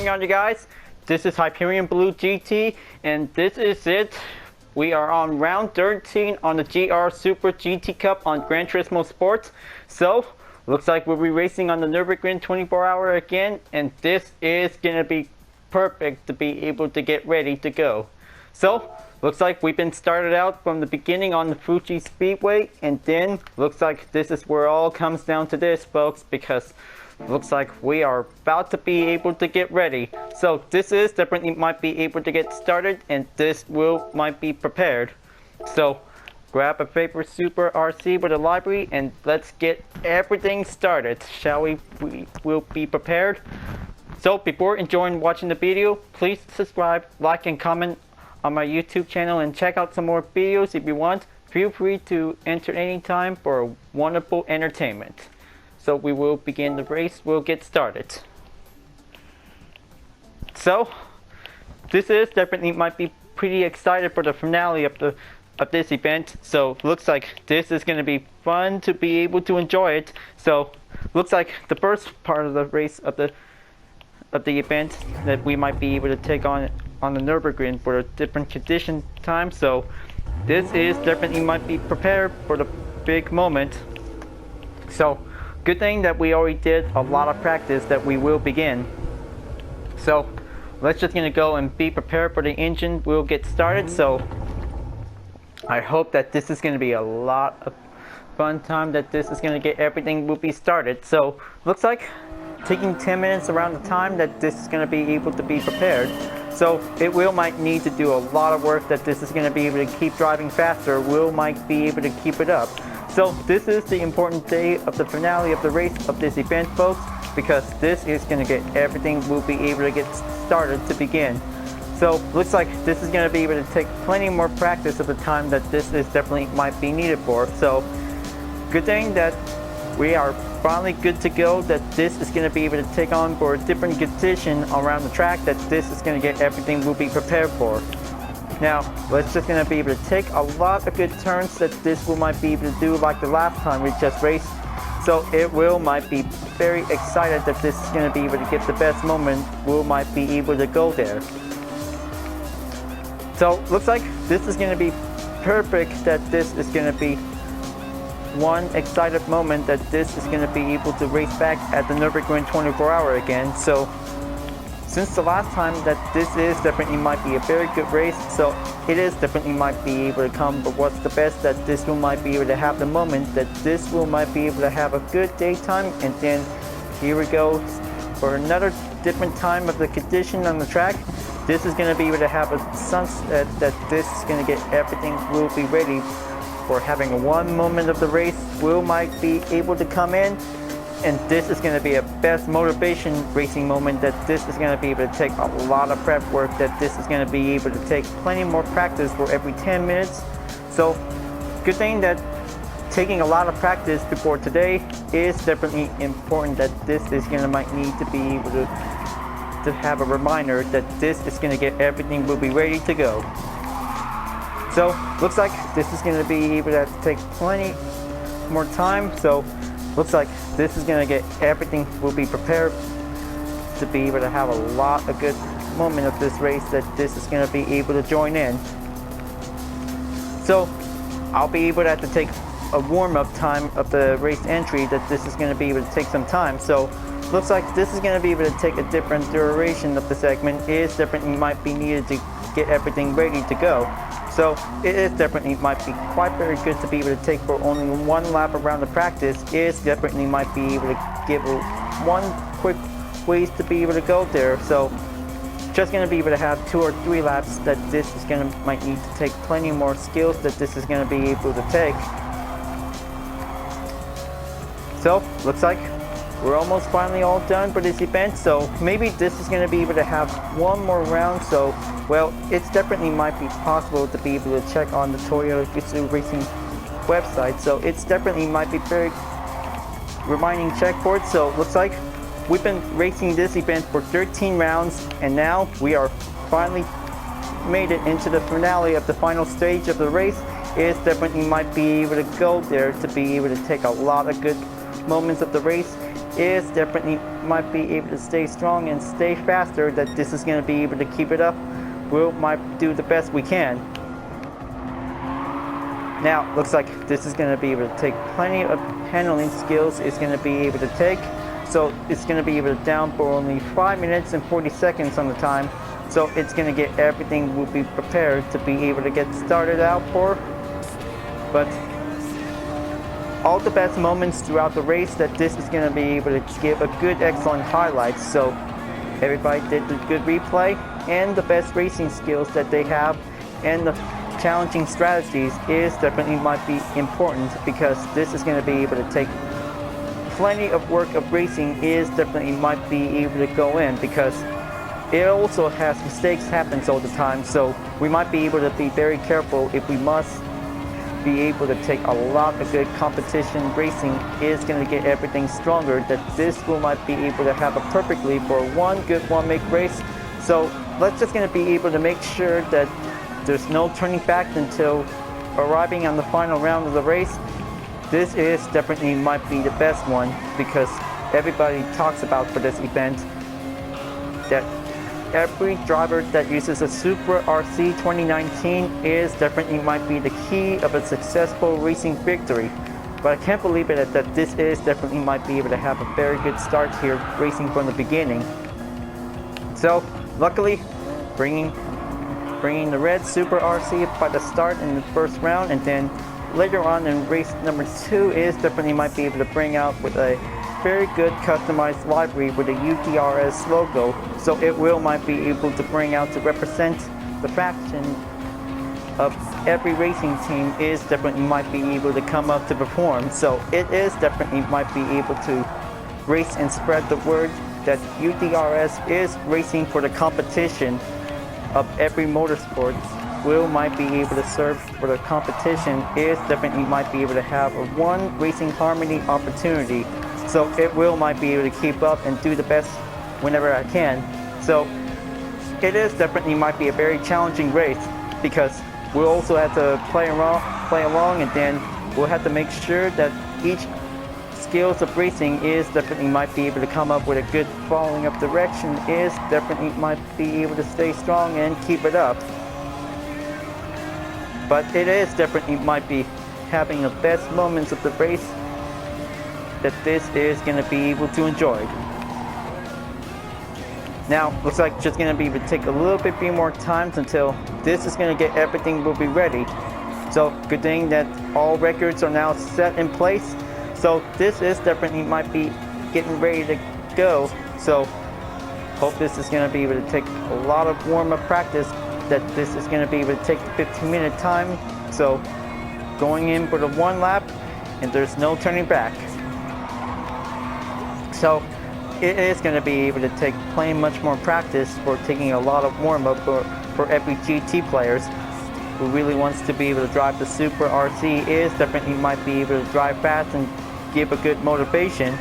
going on, you guys? This is Hyperion-Blue-GT, and this is it. We are on round 13 on the GR Supra GT Cup on Gran Turismo Sports. So, looks like we'll be racing on the Nurburgring 24-hour again, and this is gonna be perfect to be able to get ready to go. So, looks like we've been started out from the beginning on the Fuji Speedway, and then looks like this is where it all comes down to this, folks, because looks like we are about to be able to get ready. So this is definitely might be able to get started, and this might be prepared. So grab a favorite Super RC with a library and let's get everything started, shall we? We will be prepared. So before enjoying watching the video, please subscribe, like, and comment on my YouTube channel, and check out some more videos if you want. Feel free to enter anytime for a wonderful entertainment. So we will begin the race. We'll get started. So this is definitely might be pretty excited for the finale of this event. So looks like this is going to be fun to be able to enjoy it. So looks like the first part of the race of the event that we might be able to take on the Nurburgring for a different condition time. So this is definitely might be prepared for the big moment. So good thing that we already did a lot of practice that we will begin. So let's just gonna go and be prepared for the engine. We'll get started. So I hope that this is gonna be a lot of fun time, that this is gonna get everything will be started. So looks like taking 10 minutes around the time that this is gonna be able to be prepared. So it might need to do a lot of work, that this is gonna be able to keep driving faster. Might be able to keep it up. So this is the important day of the finale of the race of this event, folks, because this is going to get everything we'll be able to get started to begin. So looks like this is going to be able to take plenty more practice of the time that this is definitely might be needed for. So good thing that we are finally good to go, that this is going to be able to take on for a different condition around the track, that this is going to get everything we'll be prepared for. Now, let's just gonna be able to take a lot of good turns that this might be able to do like the last time we just raced. So it might be very excited that this is gonna be able to get the best moment. Might be able to go there. So looks like this is gonna be perfect, that this is gonna be one excited moment, that this is gonna be able to race back at the Nurburgring 24-hour again. So since the last time that this is definitely might be a very good race, so it is definitely might be able to come, but what's the best, that this might be able to have the moment, that this might be able to have a good daytime, and then here we go for another different time of the condition on the track. This is going to be able to have a sunset, that this is going to get everything will be ready for having one moment of the race might be able to come in. And this is going to be a best motivation racing moment, that this is going to be able to take a lot of prep work, that this is going to be able to take plenty more practice for every 10 minutes. So good thing that taking a lot of practice before today is definitely important, that this is going to might need to be able to have a reminder that this is going to get everything will be ready to go. So looks like this is going to be able to take plenty more time. So looks like this is going to get everything will be prepared to be able to have a lot of good moment of this race, that this is going to be able to join in. So I'll be able to have to take a warm-up time of the race entry, that this is going to be able to take some time. So looks like this is going to be able to take a different duration of the segment. Is definitely might be needed to get everything ready to go. So it is definitely might be quite very good to be able to take for only one lap around the practice. Is definitely might be able to give one quick ways to be able to go there. So just going to be able to have 2 or 3 laps, that this is going to might need to take plenty more skills, that this is going to be able to take. So looks like we're almost finally all done for this event. So maybe this is going to be able to have one more round. So well, it's definitely might be possible to be able to check on the Toyota Gazoo Racing website. So it's definitely might be very reminding check for it. So looks like we've been racing this event for 13 rounds, and now we are finally made it into the finale of the final stage of the race. It definitely might be able to go there to be able to take a lot of good moments of the race. is definitely might be able to stay strong and stay faster, that this is going to be able to keep it up. We'll might do the best we can. Now, looks like this is going to be able to take plenty of handling skills. It's going to be able to take. So it's going to be able to down for only 5 minutes and 40 seconds on the time. So it's going to get everything will be prepared to be able to get started out for. But all the best moments throughout the race, that this is going to be able to give a good, excellent highlights. So everybody did a good replay, and the best racing skills that they have, and the challenging strategies is definitely might be important, because this is going to be able to take plenty of work of racing is definitely might be able to go in, because it also has mistakes happens all the time. So we might be able to be very careful if we must be able to take a lot of good competition racing is going to get everything stronger, that this will might be able to have a perfectly for one good one make race. So let's just going to be able to make sure that there's no turning back until arriving on the final round of the race. This is definitely might be the best one, because everybody talks about for this event that every driver that uses a Supra RC 2019 is definitely might be the key of a successful racing victory. But I can't believe it that this is definitely might be able to have a very good start here racing from the beginning. So luckily bringing the red Supra RC by the start in the first round, and then later on in race number 2 is definitely might be able to bring out with a very good customized livery with a UTRS logo, so it will might be able to bring out to represent the faction of every racing team is definitely might be able to come up to perform. So it is definitely might be able to race and spread the word that UTRS is racing for the competition of every motorsport. Will might be able to serve for the competition is definitely might be able to have a one racing harmony opportunity. So it will might be able to keep up and do the best whenever I can. So it is definitely might be a very challenging race, because we'll also have to play along, and then we'll have to make sure that each skills of racing is definitely might be able to come up with a good following of direction, is definitely might be able to stay strong and keep it up. But it is definitely might be having the best moments of the race, that this is going to be able to enjoy. Now, looks like just going to be able to take a little bit more time until this is going to get everything will be ready. So good thing that all records are now set in place. So this is definitely might be getting ready to go. So hope this is going to be able to take a lot of warm-up practice, that this is going to be able to take the 15-minute time. So going in for the one lap, and there's no turning back. So it is going to be able to take plenty much more practice for taking a lot of warm-up for every GT players who really wants to be able to drive the Supra RC is definitely might be able to drive fast and give a good motivation.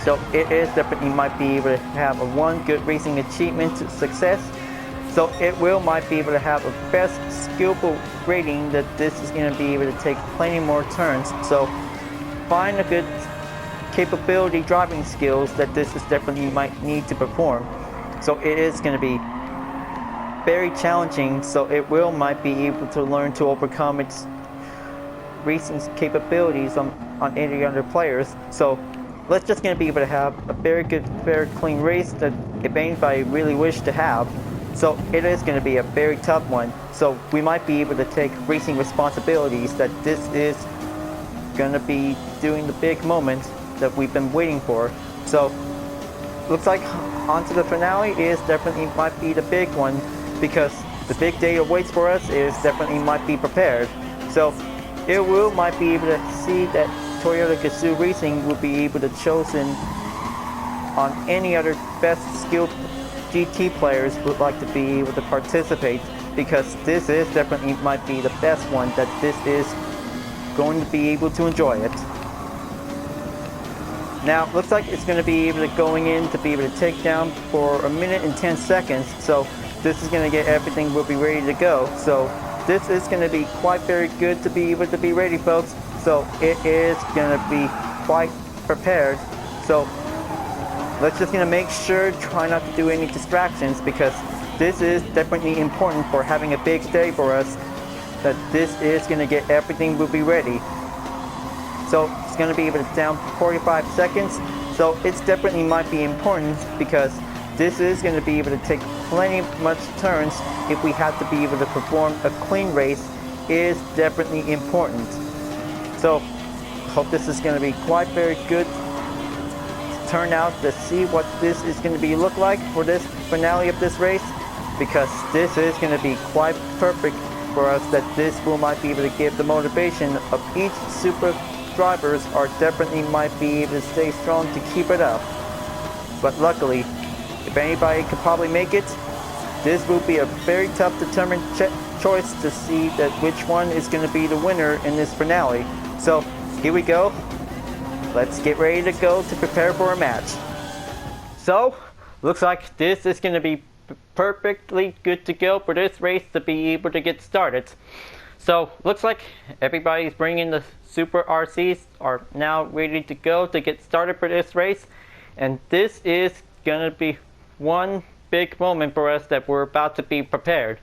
So it is definitely might be able to have a one good racing achievement success. So it will might be able to have a best skillful rating, that this is going to be able to take plenty more turns. So find a good capability driving skills that this is definitely might need to perform. So it is going to be very challenging, so it will might be able to learn to overcome its racing capabilities on any other players. So let's just going to be able to have a very good, very clean race that if anybody really wish to have. So it is going to be a very tough one. So we might be able to take racing responsibilities, that this is going to be doing the big moment that we've been waiting for. So looks like onto the finale is definitely might be the big one, because the big day awaits for us is definitely might be prepared. So it will might be able to see that Toyota Gazoo Racing will be able to chosen on any other best skilled GT players would like to be able to participate, because this is definitely might be the best one, that this is going to be able to enjoy it. Now, looks like it's going to be able to going in to be able to take down for 1 minute and 10 seconds. So this is going to get everything will be ready to go. So this is going to be quite very good to be able to be ready, folks. So it is going to be quite prepared. So let's just gonna make sure, try not to do any distractions, because this is definitely important for having a big day for us, that this is gonna get everything will be ready. So it's gonna be able to down for 45 seconds. So it's definitely might be important, because this is gonna be able to take plenty much turns. If we have to be able to perform a clean race, is definitely important. So hope this is gonna be quite very good turn out to see what this is going to be look like for this finale of this race, because this is going to be quite perfect for us, that this will might be able to give the motivation of each Supra drivers are definitely might be able to stay strong to keep it up. But luckily, if anybody could probably make it, this will be a very tough determined choice to see that which one is going to be the winner in this finale. So here we go. Let's get ready to go to prepare for a match. So, looks like this is going to be perfectly good to go for this race to be able to get started. So, looks like everybody's bringing the Super RCs are now ready to go to get started for this race. And this is going to be one big moment for us that we're about to be prepared.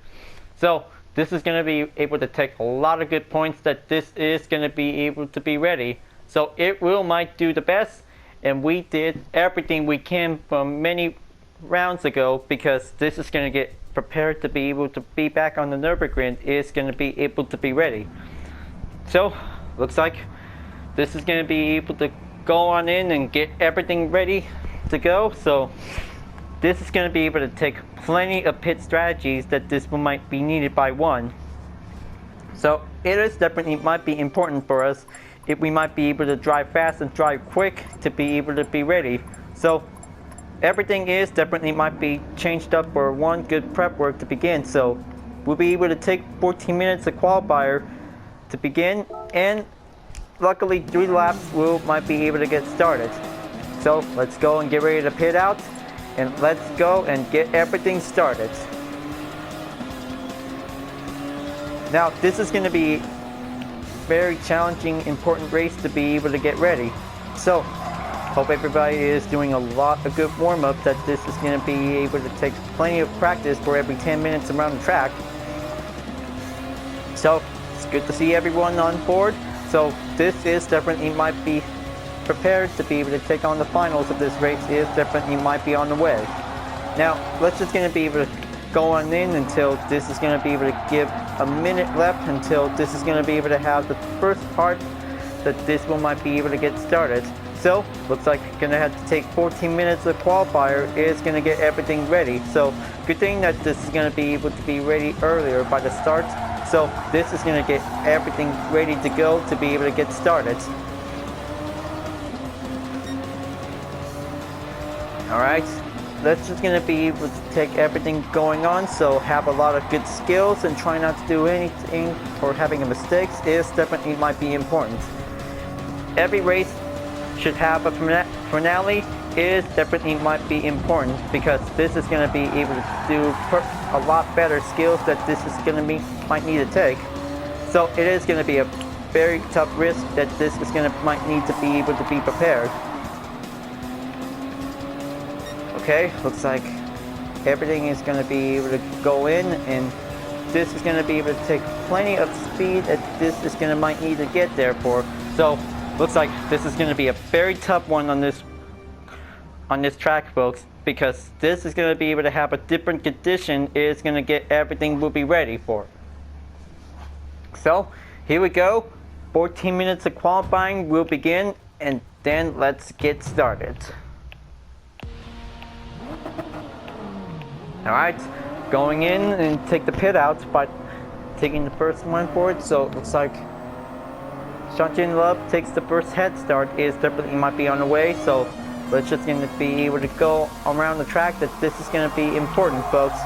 So, this is going to be able to take a lot of good points, that this is going to be able to be ready. So it will might do the best, and we did everything we can from many rounds ago, because this is going to get prepared to be able to be back on the Nurburgring, is going to be able to be ready. So looks like this is going to be able to go on in and get everything ready to go. So this is going to be able to take plenty of pit strategies, that this will might be needed by one. So it is definitely might be important for us if we might be able to drive fast and drive quick to be able to be ready. So everything is definitely might be changed up for one good prep work to begin. So we'll be able to take 14 minutes of qualifier to begin, and luckily 3 laps we might be able to get started. So let's go and get ready to pit out, and let's go and get everything started. Now this is going to be very challenging, important race to be able to get ready. So hope everybody is doing a lot of good warm-up, that this is going to be able to take plenty of practice for every 10 minutes around the track. So it's good to see everyone on board. So this is definitely might be prepared to be able to take on the finals of this race, is definitely might be on the way. Now let's just going to be able to go on in until this is going to be able to give a minute left, until this is going to be able to have the first part that this will might be able to get started. So looks like you're going to have to take 14 minutes of qualifier, is going to get everything ready. So good thing that this is going to be able to be ready earlier by the start. So this is going to get everything ready to go to be able to get started. Alright, that's just going to be able to take everything going on, so have a lot of good skills and try not to do anything or having mistakes is definitely might be important. Every race should have a finale, is definitely might be important, because this is going to be able to do a lot better skills that this is going to be might need to take. So it is going to be a very tough risk that this is going to might need to be able to be prepared. Okay, looks like everything is going to be able to go in, and this is going to be able to take plenty of speed that this is going to might need to get there for. So looks like this is going to be a very tough one on this track, folks, because this is going to be able to have a different condition, is going to get everything will be ready for. So here we go, 14 minutes of qualifying will begin, and then let's get started. Alright, going in and take the pit out by taking the first one forward. So it looks like Shunjin Love takes the first head start, is definitely might be on the way. So let's just going to be able to go around the track, that this is going to be important, folks.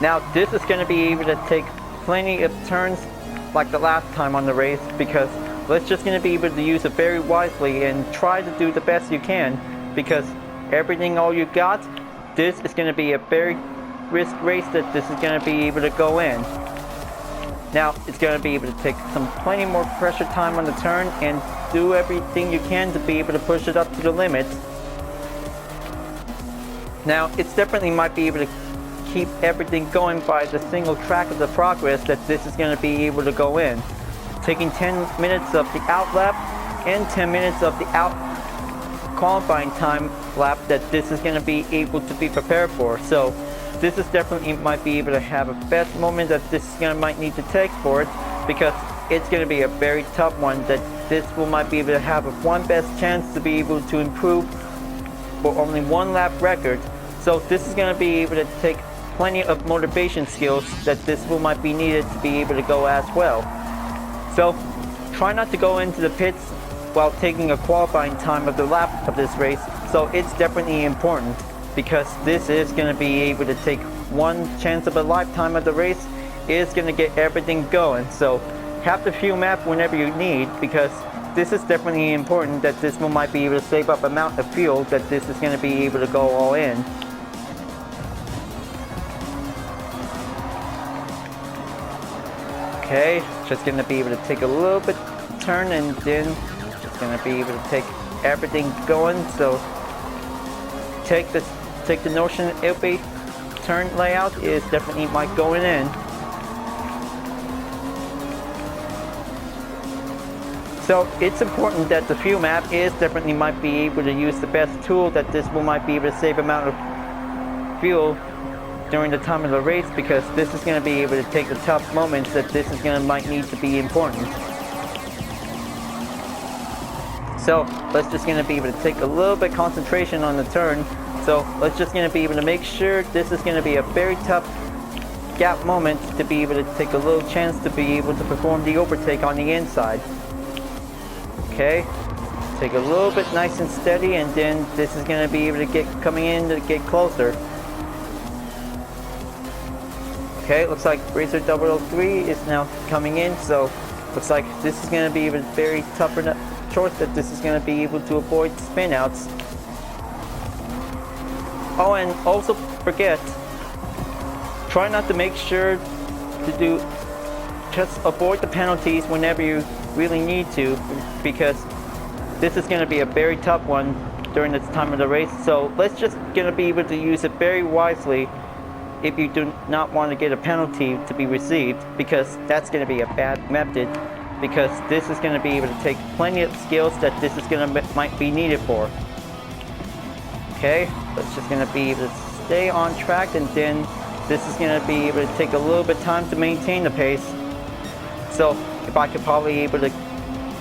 Now this is going to be able to take plenty of turns like the last time on the race, because let's just going to be able to use it very wisely and try to do the best you can, because everything all you got, this is going to be a very risk race that this is going to be able to go in. Now it's going to be able to take some plenty more pressure time on the turn and do everything you can to be able to push it up to the limit. Now it's definitely might be able to keep everything going by the single track of the progress that this is going to be able to go in. Taking 10 minutes of the out lap and 10 minutes of the out qualifying time lap that this is going to be able to be prepared for. So this is definitely might be able to have a best moment that this is going to might need to take for it, because it's going to be a very tough one that this will might be able to have one best chance to be able to improve for only one lap record. So this is going to be able to take plenty of motivation skills that this will might be needed to be able to go as well. So try not to go into the pits while taking a qualifying time of the lap of this race. So it's definitely important, because this is going to be able to take one chance of a lifetime of the race. Is going to get everything going. So have the fuel map whenever you need, because this is definitely important that this one might be able to save up amount of fuel that this is going to be able to go all in. Okay, just going to be able to take a little bit turn, and then just going to be able to take everything going. So take the notion it'll be turn layout is definitely might going in. So it's important that the fuel map is definitely might be able to use the best tool that this will might be able to save amount of fuel during the time of the race, because this is going to be able to take the tough moments that this is going to might need to be important. So let's just going to be able to take a little bit concentration on the turn. So let's just going to be able to make sure this is going to be a very tough gap moment to be able to take a little chance to be able to perform the overtake on the inside. Okay, take a little bit nice and steady, and then this is going to be able to get coming in to get closer. Okay, looks like Racer 003 is now coming in, so looks like this is going to be a very tougher choice that this is going to be able to avoid spin outs. Oh, and also forget, try not to make sure to do, just avoid the penalties whenever you really need to, because this is going to be a very tough one during this time of the race. So let's just going to be able to use it very wisely if you do not want to get a penalty to be received, because that's going to be a bad method, because this is going to be able to take plenty of skills that this is going to might be needed for. Okay, let's just going to be able to stay on track, and then this is going to be able to take a little bit of time to maintain the pace. So if I could probably able to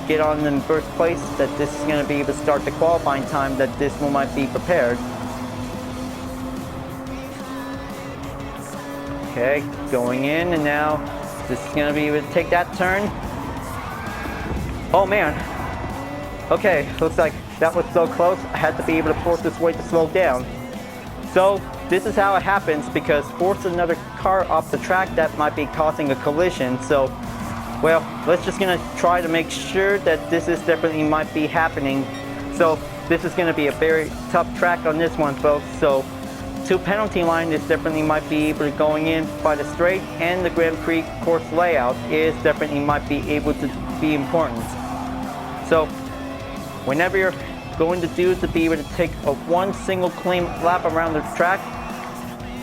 get on in first place, that this is going to be able to start the qualifying time that this one might be prepared. Okay, going in, and now this is going to be able to take that turn. Oh man. Okay, looks like that was so close. I had to be able to force this way to slow down. So this is how it happens, because force another car off the track that might be causing a collision. So, well, let's just gonna try to make sure that this is definitely might be happening. So this is gonna be a very tough track on this one, folks. So to penalty line is definitely might be able to going in by the straight, and the Grand Prix course layout is definitely might be able to be important. So whenever you're going to do to be able to take a one single clean lap around the track,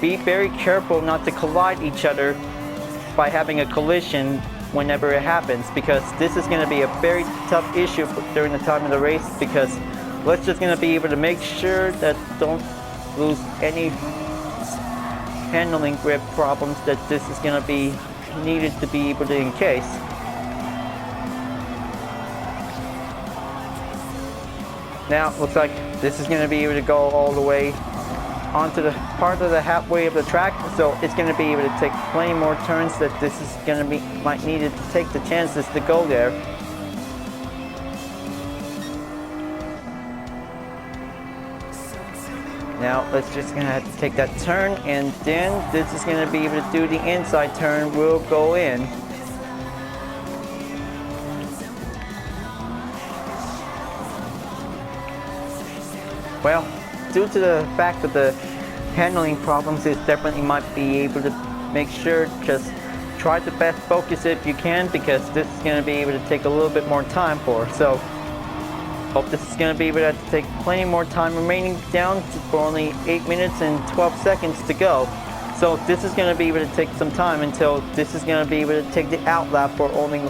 be very careful not to collide each other by having a collision whenever it happens, because this is going to be a very tough issue during the time of the race, because let's just going to be able to make sure that don't lose any handling grip problems that this is going to be needed to be able to encase. Now looks like this is going to be able to go all the way onto the part of the halfway of the track, so it's going to be able to take plenty more turns that this is going to be might need to take the chances to go there. Now let's just going to have to take that turn, and then this is going to be able to do the inside turn. We'll go in. Well, due to the fact that the handling problems, is definitely might be able to make sure just try to best focus it if you can, because this is going to be able to take a little bit more time for. So hope this is going to be able to take plenty more time remaining down for only 8 minutes and 12 seconds to go. So this is going to be able to take some time until this is going to be able to take the out lap for only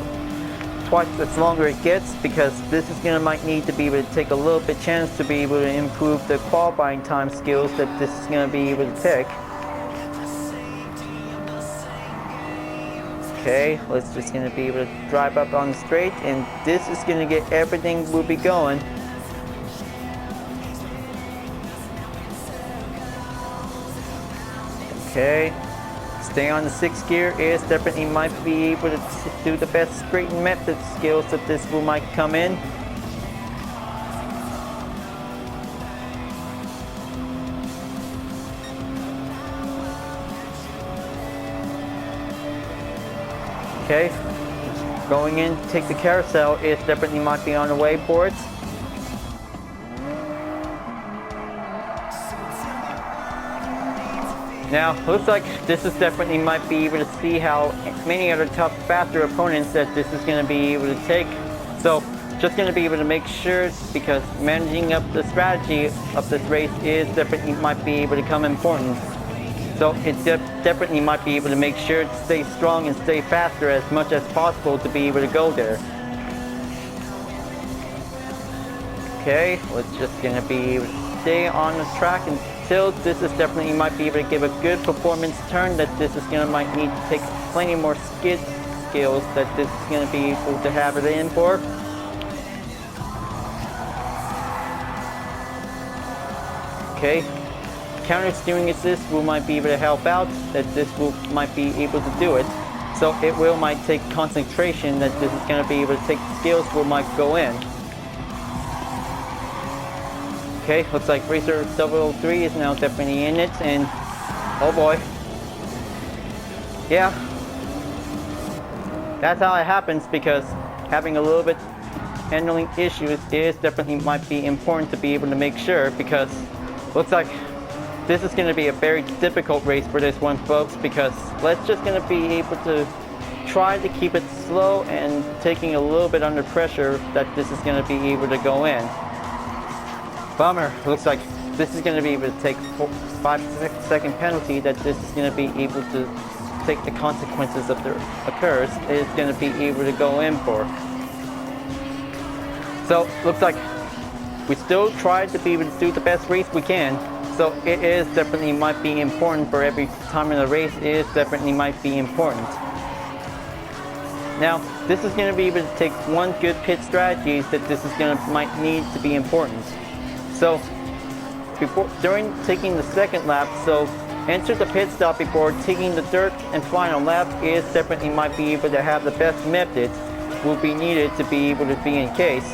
twice as longer it gets, because this is going to might need to be able to take a little bit chance to be able to improve the qualifying time skills that this is going to be able to take. Okay, let's just going to be able to drive up on the straight, and this is going to get everything will be going. Okay, stay on the 6th gear is definitely might be able to do the best straighten method skills that this will might come in. Okay, going in to take the carousel is definitely might be on the way for it. Now, looks like this is definitely might be able to see how many other tough, faster opponents that this is going to be able to take. So, just going to be able to make sure, because managing up the strategy of this race is definitely might be able to come important. So, it definitely might be able to make sure to stay strong and stay faster as much as possible to be able to go there. Okay, we're just going to be able to stay on the track until this is definitely might be able to give a good performance turn, that this is going to might need to take plenty more skid skills that this is going to be able to have it in for. Okay, counter steering assist will might be able to help out, that this will might be able to do it. So it will might take concentration, that this is going to be able to take skills will might go in. Okay, looks like Racer 003 is now definitely in it, and oh boy. Yeah, that's how it happens, because having a little bit handling issues is definitely might be important to be able to make sure, because looks like this is going to be a very difficult race for this one, folks, because let's just going to be able to try to keep it slow and taking a little bit under pressure, that this is going to be able to go in. Bummer, looks like this is going to be able to take 5-second penalty, that this is going to be able to take the consequences of the occurs, is going to be able to go in for. So, looks like we still try to be able to do the best race we can. So it is definitely might be important for every time in the race, is definitely might be important. Now, this is going to be able to take one good pit strategy, that this is going to might need to be important. So during taking the second lap, so enter the pit stop before taking the third and final lap is definitely might be able to have the best method will be needed to be able to be in case.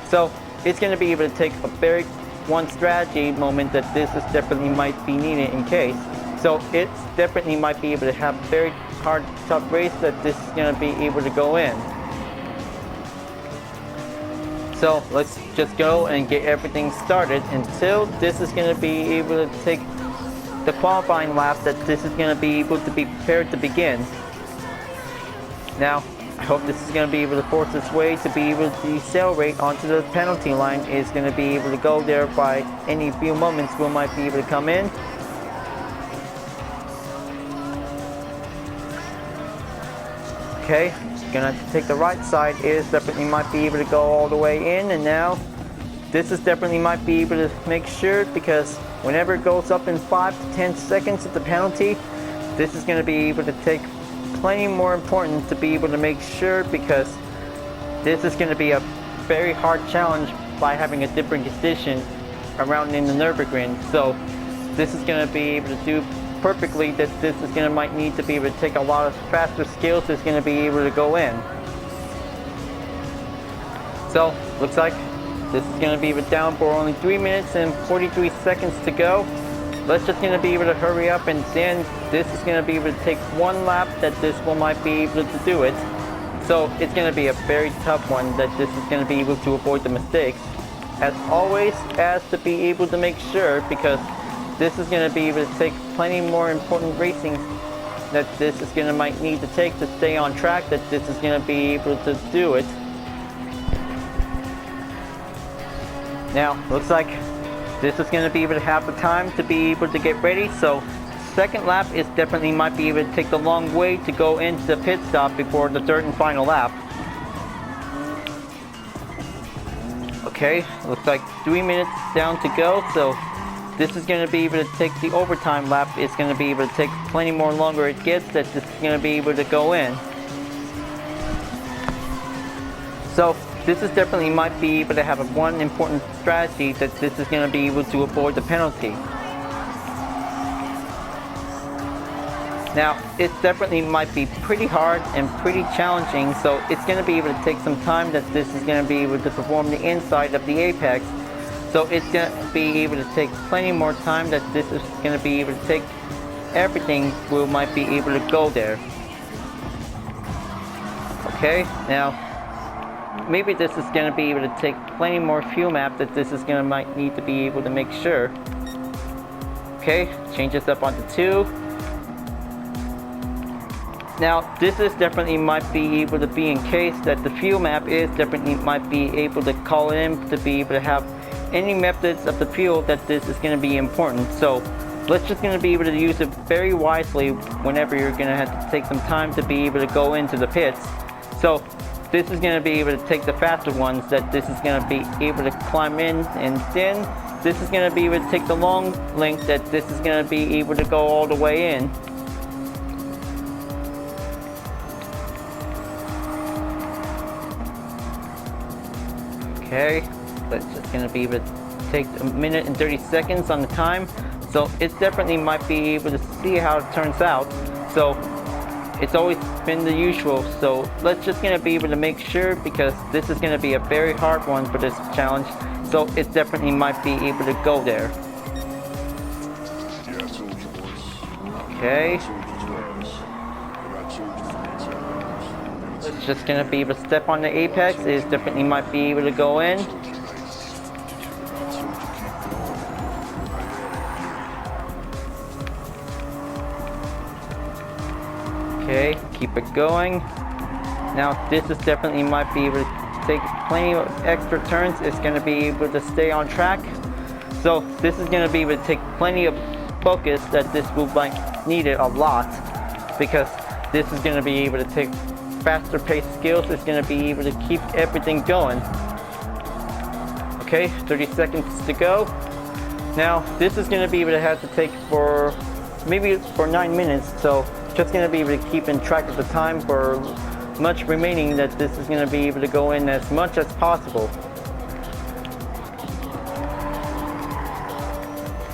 So it's going to be able to take a very one strategy moment, that this is definitely might be needed in case. So it's definitely might be able to have very hard, tough race, that this is going to be able to go in. So let's just go and get everything started until this is going to be able to take the qualifying lap, that this is going to be able to be prepared to begin. Now, I hope this is going to be able to force its way to be able to decelerate onto the penalty line, is going to be able to go there by any few moments we might be able to come in. Okay, gonna take the right side, is definitely might be able to go all the way in, and now this is definitely might be able to make sure, because whenever it goes up in 5 to 10 seconds at the penalty, this is going to be able to take plenty more important to be able to make sure, because this is going to be a very hard challenge by having a different condition around in the Nurburgring. So this is going to be able to do perfectly, that this is going to might need to be able to take a lot of faster skills that's going to be able to go in. So looks like this is going to be down for only 3 minutes and 43 seconds to go. Let's just going to be able to hurry up, and then this is going to be able to take one lap, that this one might be able to do it. So it's going to be a very tough one, that this is going to be able to avoid the mistakes. As always, as to be able to make sure, because this is going to be able to take plenty more important racing that this is gonna might need to take to stay on track, that this is gonna be able to do it. Now, looks like this is gonna be able to have the time to be able to get ready, so second lap is definitely might be able to take the long way to go into the pit stop before the third and final lap. Okay, looks like 3 minutes down to go, so this is going to be able to take the overtime lap. It's going to be able to take plenty more longer it gets, that this is going to be able to go in. So this is definitely might be able to have one important strategy, that this is going to be able to avoid the penalty. Now, it definitely might be pretty hard and pretty challenging, so it's going to be able to take some time, that this is going to be able to perform the inside of the apex. So it's going to be able to take plenty more time, that this is going to be able to take everything might be able to go there. Okay, now maybe this is going to be able to take plenty more fuel map, that this is going to might need to be able to make sure. Okay, change this up onto 2. Now, this is definitely might be able to be in case that the fuel map is definitely might be able to call in to be able to have any methods of the fuel, that this is going to be important. So let's just going to be able to use it very wisely whenever you're going to have to take some time to be able to go into the pits. So this is going to be able to take the faster ones, that this is going to be able to climb in, and then this is going to be able to take the long length, that this is going to be able to go all the way in. Okay, that's just going to be able to take 1 minute and 30 seconds on the time. So it definitely might be able to see how it turns out. So it's always been the usual. So let's just going to be able to make sure, because this is going to be a very hard one for this challenge. So it definitely might be able to go there. Okay. It's just going to be able to step on the apex. It definitely might be able to go in. Okay, keep it going. Now this is definitely might be able to take plenty of extra turns. It's going to be able to stay on track. So this is going to be able to take plenty of focus, that this will need it a lot, because this is going to be able to take faster pace skills. It's going to be able to keep everything going. Okay, 30 seconds to go. Now this is going to be able to have to take for maybe for 9 minutes, so just going to be able to keep in track of the time for much remaining, that this is going to be able to go in as much as possible.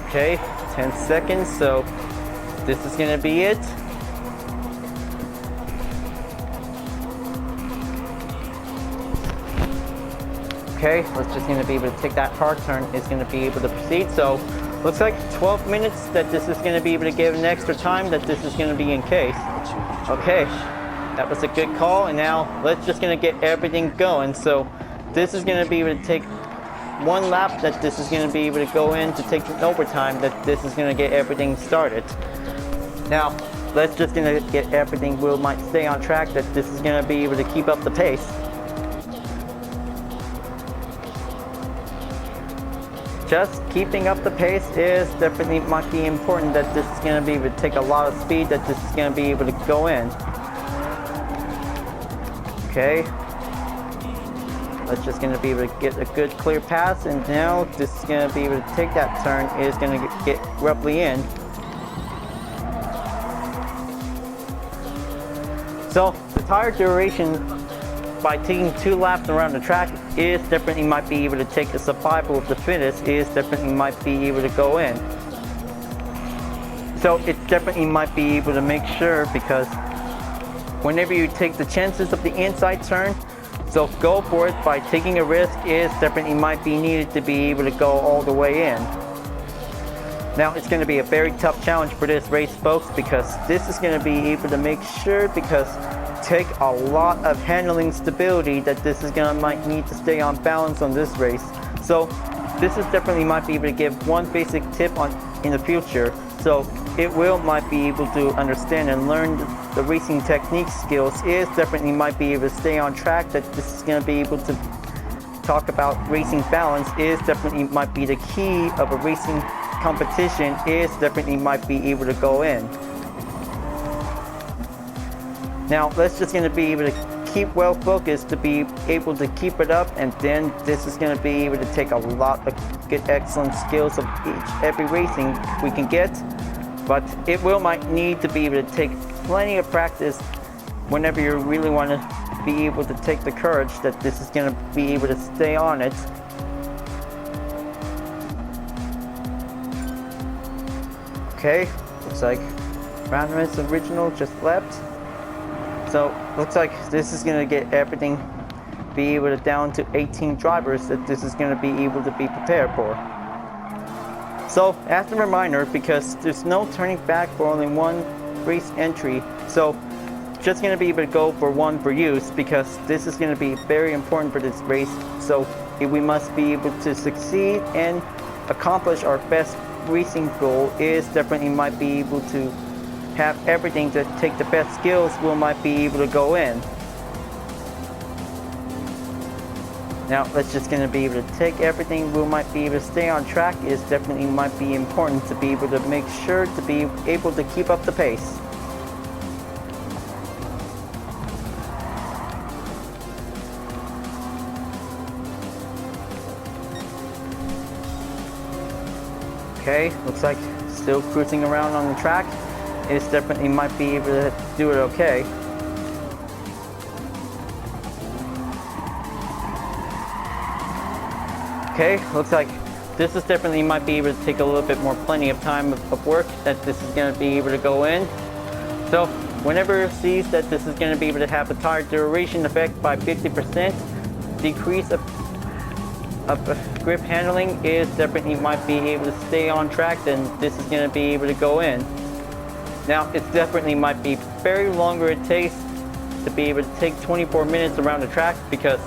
Okay, 10 seconds, so this is going to be it. Okay, let's just going to be able to take that hard turn. It's going to be able to proceed. So looks like 12 minutes, that this is going to be able to give an extra time, that this is going to be in case. Okay, that was a good call, and now let's just going to get everything going. So this is going to be able to take 1 lap, that this is going to be able to go in to take an overtime, that this is going to get everything started. Now let's just going to get everything might stay on track, that this is going to be able to keep up the pace. Just keeping up the pace is definitely might be important, that this is going to be able to take a lot of speed, that this is going to be able to go in. Okay, let's just going to be able to get a good clear pass, and now this is going to be able to take that turn. It is going to get roughly in. So the tire duration by taking 2 laps around the track is definitely might be able to take the survival of the fittest, is definitely might be able to go in. So it definitely might be able to make sure, because whenever you take the chances of the inside turn, so go for it by taking a risk, is definitely might be needed to be able to go all the way in. Now it's going to be a very tough challenge for this race, folks, because this is going to be able to make sure, because take a lot of handling stability, that this is going to might need to stay on balance on this race. So this is definitely might be able to give one basic tip on in the future. So it will might be able to understand and learn the racing technique skills, is definitely might be able to stay on track, that this is going to be able to talk about racing balance, is definitely might be the key of a racing competition, is definitely might be able to go in. Now let's just going to be able to keep well focused to be able to keep it up, and then this is going to be able to take a lot of good excellent skills of every racing we can get, but it will might need to be able to take plenty of practice whenever you really want to be able to take the courage that this is going to be able to stay on it. Okay, looks like Random's original just left. So looks like this is going to get everything be able to down to 18 drivers that this is going to be able to be prepared for. So as a reminder, because there's no turning back for only one race entry, so just going to be able to go for one for use, because this is going to be very important for this race. So we must be able to succeed and accomplish our best racing goal, is definitely might be able to have everything to take the best skills will might be able to go in. Now let's just going to be able to take everything we might be able to stay on track, is definitely might be important to be able to make sure to be able to keep up the pace. Okay, looks like still cruising around on the track. It definitely might be able to do it okay. Okay, looks like this is definitely might be able to take a little bit more plenty of time of work that this is going to be able to go in. So whenever it sees that this is going to be able to have a tire duration effect by 50%, decrease of grip handling, is definitely might be able to stay on track, then this is going to be able to go in. Now it's definitely might be very longer it takes to be able to take 24 minutes around the track, because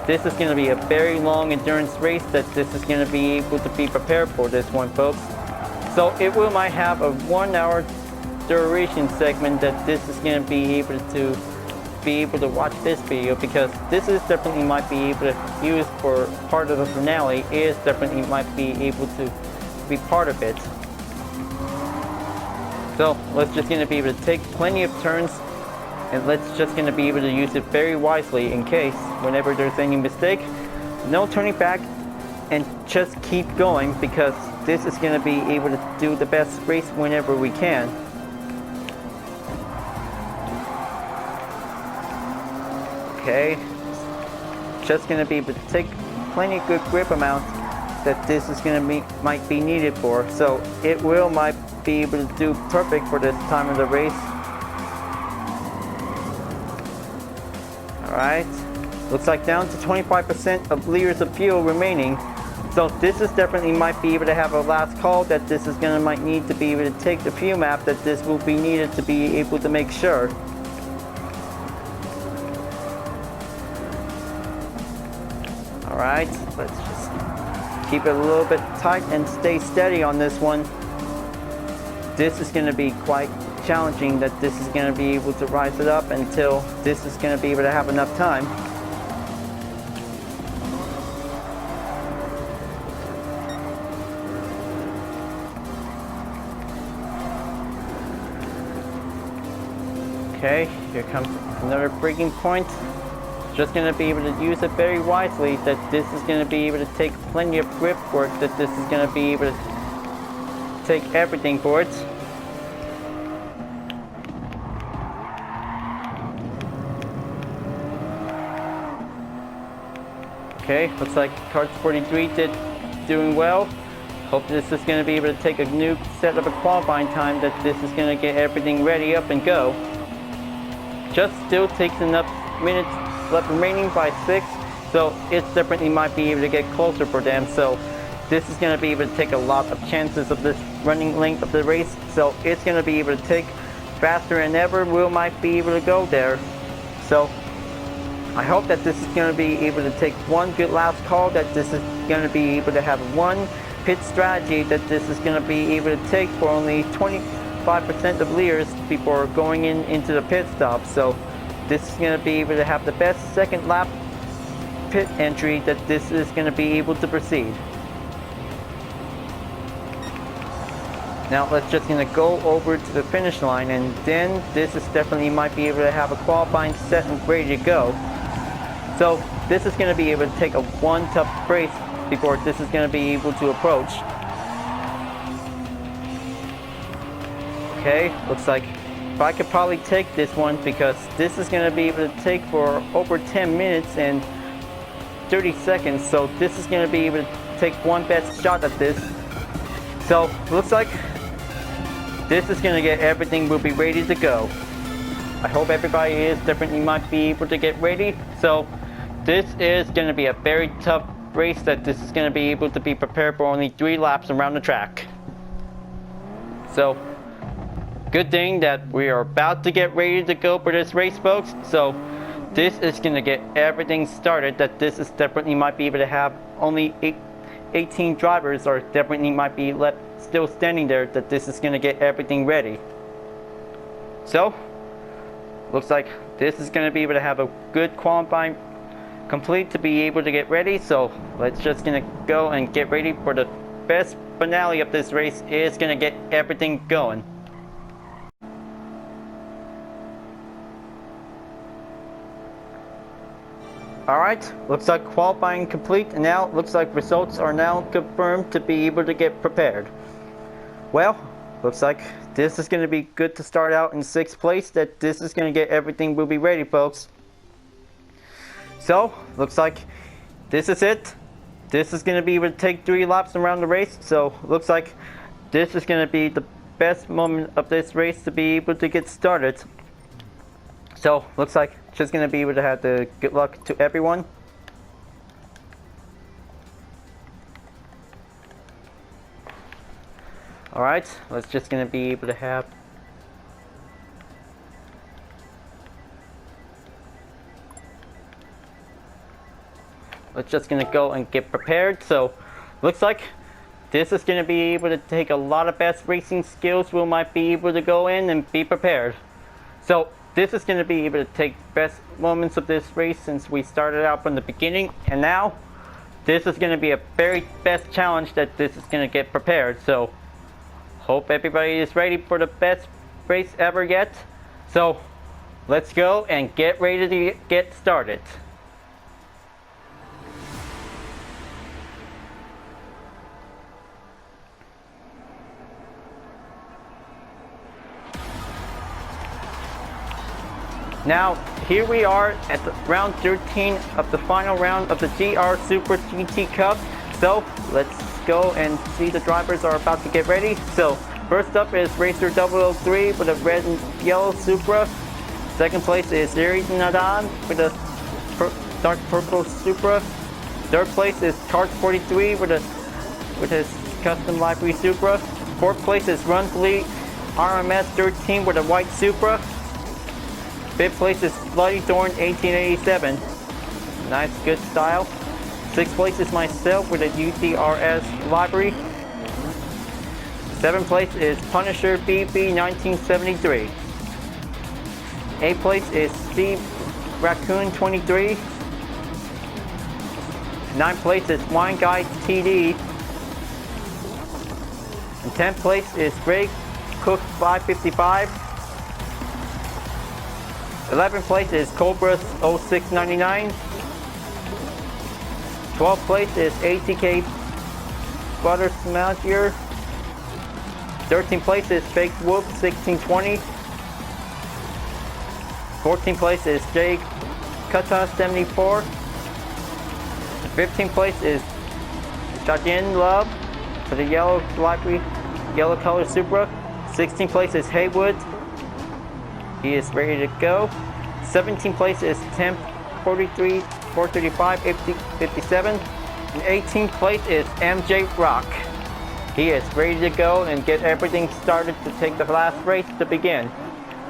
this is going to be a very long endurance race that this is going to be able to be prepared for this one, folks. So it will might have a 1 hour duration segment that this is going to be able to watch this video, because this is definitely might be able to use for part of the finale, is definitely might be able to be part of it. So let's just going to be able to take plenty of turns, and let's just going to be able to use it very wisely in case whenever there's any mistake, no turning back, and just keep going, because this is going to be able to do the best race whenever we can. Okay, just going to be able to take plenty of good grip amount that this is going to be might be needed for, so it will might be able to do perfect for this time of the race. Alright, looks like down to 25% of liters of fuel remaining, so this is definitely might be able to have a last call that this is going to might need to be able to take the fuel map that this will be needed to be able to make sure. Alright, let's just keep it a little bit tight and stay steady on this one. This is going to be quite challenging that this is going to be able to rise it up until this is going to be able to have enough time. Okay, here comes another braking point. Just going to be able to use it very wisely, that this is going to be able to take plenty of grip work, that this is going to be able to take everything for it. Okay, looks like Kart 43 doing well. Hope this is going to be able to take a new set of a qualifying time, that this is going to get everything ready up and go. Just still takes enough minutes left remaining by 6, so it definitely might be able to get closer for them. So this is going to be able to take a lot of chances of this running length of the race, so it's going to be able to take faster than ever. We might be able to go there. So I hope that this is going to be able to take one good last call, that this is going to be able to have one pit strategy that this is going to be able to take for only 25% of liters before going into the pit stop. So this is going to be able to have the best second lap pit entry that this is going to be able to proceed. Now let's just going to go over to the finish line, and then this is definitely might be able to have a qualifying set and ready to go. So this is going to be able to take a one tough race before this is going to be able to approach. Okay, looks like I could probably take this one because this is going to be able to take for over 10 minutes and 30 seconds. So this is going to be able to take one best shot at this. So looks like this is going to get everything will be ready to go. I hope everybody is definitely might be able to get ready. So this is going to be a very tough race that this is going to be able to be prepared for only 3 laps around the track. So good thing that we are about to get ready to go for this race, folks. So this is going to get everything started that this is definitely might be able to have only 18 drivers or definitely might be left still standing there, that this is going to get everything ready. So looks like this is going to be able to have a good qualifying complete to be able to get ready. So let's just going to go and get ready for the best finale of this race. Is going to get everything going. Alright, looks like qualifying complete, and now looks like results are now confirmed to be able to get prepared. Well, looks like this is going to be good to start out in 6th place, that this is going to get everything will be ready, folks. So, looks like this is it. This is going to be able to take 3 laps around the race, so looks like this is going to be the best moment of this race to be able to get started. So, looks like just going to be able to have the good luck to everyone. Alright, let's just going to be able to have let's just going to go and get prepared. So, looks like this is going to be able to take a lot of best racing skills. We might be able to go in and be prepared. So, this is going to be able to take best moments of this race since we started out from the beginning, and now this is going to be a very best challenge that this is going to get prepared. So hope everybody is ready for the best race ever yet. So let's go and get ready to get started. Now, here we are at the round 13 of the final round of the GR Supra GT Cup. So, let's go and see the drivers are about to get ready. So, first up is Racer 003 with a red and yellow Supra. Second place is Siri Nadan with a dark purple Supra. Third place is Cart 43 with his custom livery Supra. Fourth place is Run Fleet RMS 13 with a white Supra. Fifth place is Bloody Thorn 1887. Nice, good style. Sixth place is myself with a UTRS library. Seventh place is Punisher BB 1973. Eighth place is Steve Raccoon 23. Ninth place is Wine Guy TD. And 10th place is Greg Cook 555. 11th place is Cobras 0699. 12th place is ATK Butter Smasher. 13th place is Fake Wolf 1620. 14th place is Jay Kata 74. 15th place is Shajin Love for the yellow library, yellow color Supra. 16th place is Haywood. He is ready to go. 17th place is Temp 43, 435, 57. And 18th place is MJ Rock. He is ready to go and get everything started to take the last race to begin.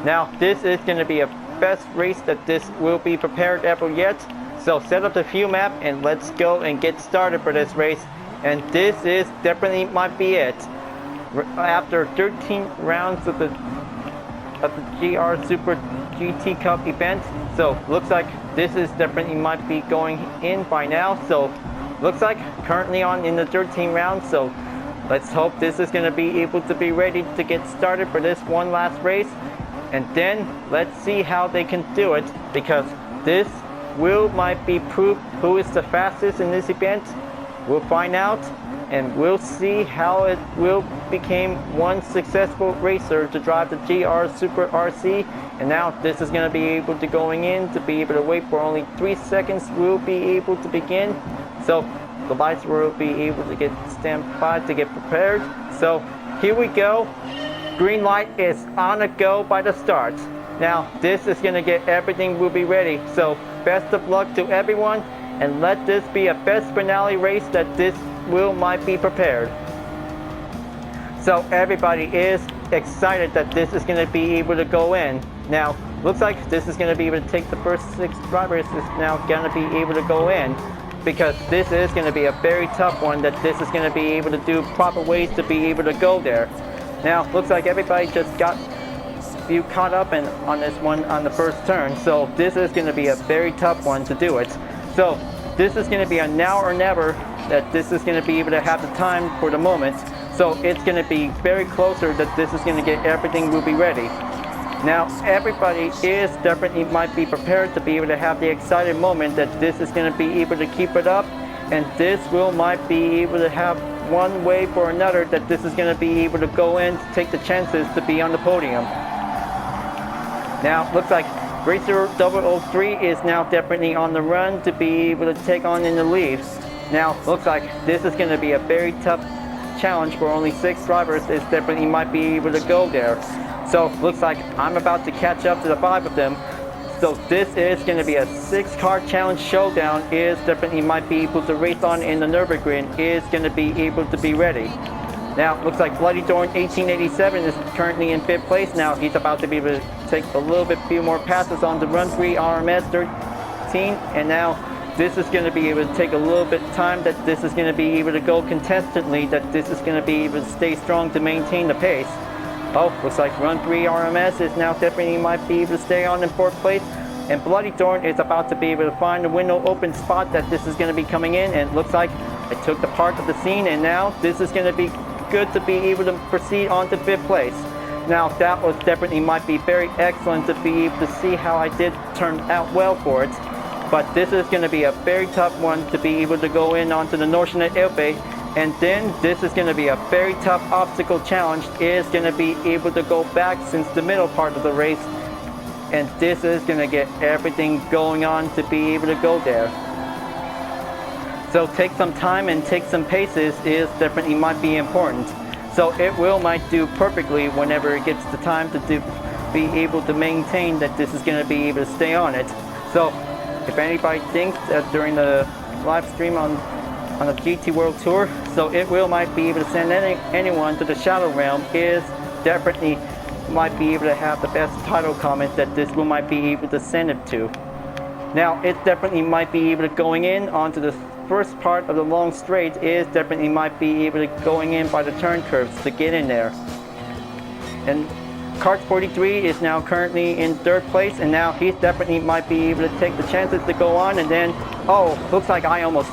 Now, this is going to be a best race that this will be prepared ever yet. So set up the fuel map and let's go and get started for this race. And this is definitely might be it. after 13 rounds of the GR Super GT Cup event. So looks like this is definitely might be going in by now. So looks like currently on in the 13th round. So let's hope this is going to be able to be ready to get started for this one last race. And then let's see how they can do it, because this might be proof who is the fastest in this event. We'll find out, and we'll see how it will become one successful racer to drive the GR Super RC. And now this is going to be able to going in to be able to wait for only 3 seconds. We'll be able to begin. So the lights will be able to get standby to get prepared. So here we go. Green light is on a go by the start. Now this is going to get everything will be ready. So best of luck to everyone, and let this be a best finale race that this might be prepared. So everybody is excited that this is going to be able to go in. Now looks like this is going to be able to take the first 6 drivers is now going to be able to go in, because this is going to be a very tough one that this is going to be able to do proper ways to be able to go there. Now looks like everybody just got you caught up on this one on the first turn. So this is going to be a very tough one to do it. So this is going to be a now or never that this is going to be able to have the time for the moment. So it's going to be very closer that this is going to get everything will be ready. Now everybody is definitely might be prepared to be able to have the excited moment that this is going to be able to keep it up, and this might be able to have one way or another that this is going to be able to go in to take the chances to be on the podium. Now looks like Racer 003 is now definitely on the run to be able to take on in the lead. Now looks like this is going to be a very tough challenge for only 6 drivers. Is definitely might be able to go there. So looks like I'm about to catch up to the 5 of them. So this is going to be a 6-car challenge showdown. Is definitely might be able to race on in the Nurburgring. Is going to be able to be ready. Now looks like Bloody Dorn 1887 is currently in 5th place. Now he's about to be able to take a little bit few more passes on the Run 3 RMS 13, and now this is going to be able to take a little bit time that this is going to be able to go consistently, that this is going to be able to stay strong to maintain the pace. Oh, looks like Run 3 RMS is now definitely might be able to stay on in 4th place. And Bloody Dorn is about to be able to find a window open spot that this is going to be coming in. And it looks like I took the part of the scene, and now this is going to be good to be able to proceed on to 5th place. Now that was definitely might be very excellent to be able to see how I did turn out well for it. But this is going to be a very tough one to be able to go in onto the Norsenet Elbe. And then this is going to be a very tough obstacle challenge. Is going to be able to go back since the middle part of the race. And this is going to get everything going on to be able to go there. So take some time and take some paces is definitely might be important. So it might do perfectly whenever it gets the time to be able to maintain that this is going to be able to stay on it. So if anybody thinks that during the live stream on the GT World Tour, so it might be able to send anyone to the Shadow Realm, is definitely might be able to have the best title comment that this might be able to send it to. Now it definitely might be able to going in onto the first part of the long straight. Is definitely might be able to going in by the turn curves to get in there. And Kart 43 is now currently in 3rd place, and now he definitely might be able to take the chances to go on. And then, oh, looks like I almost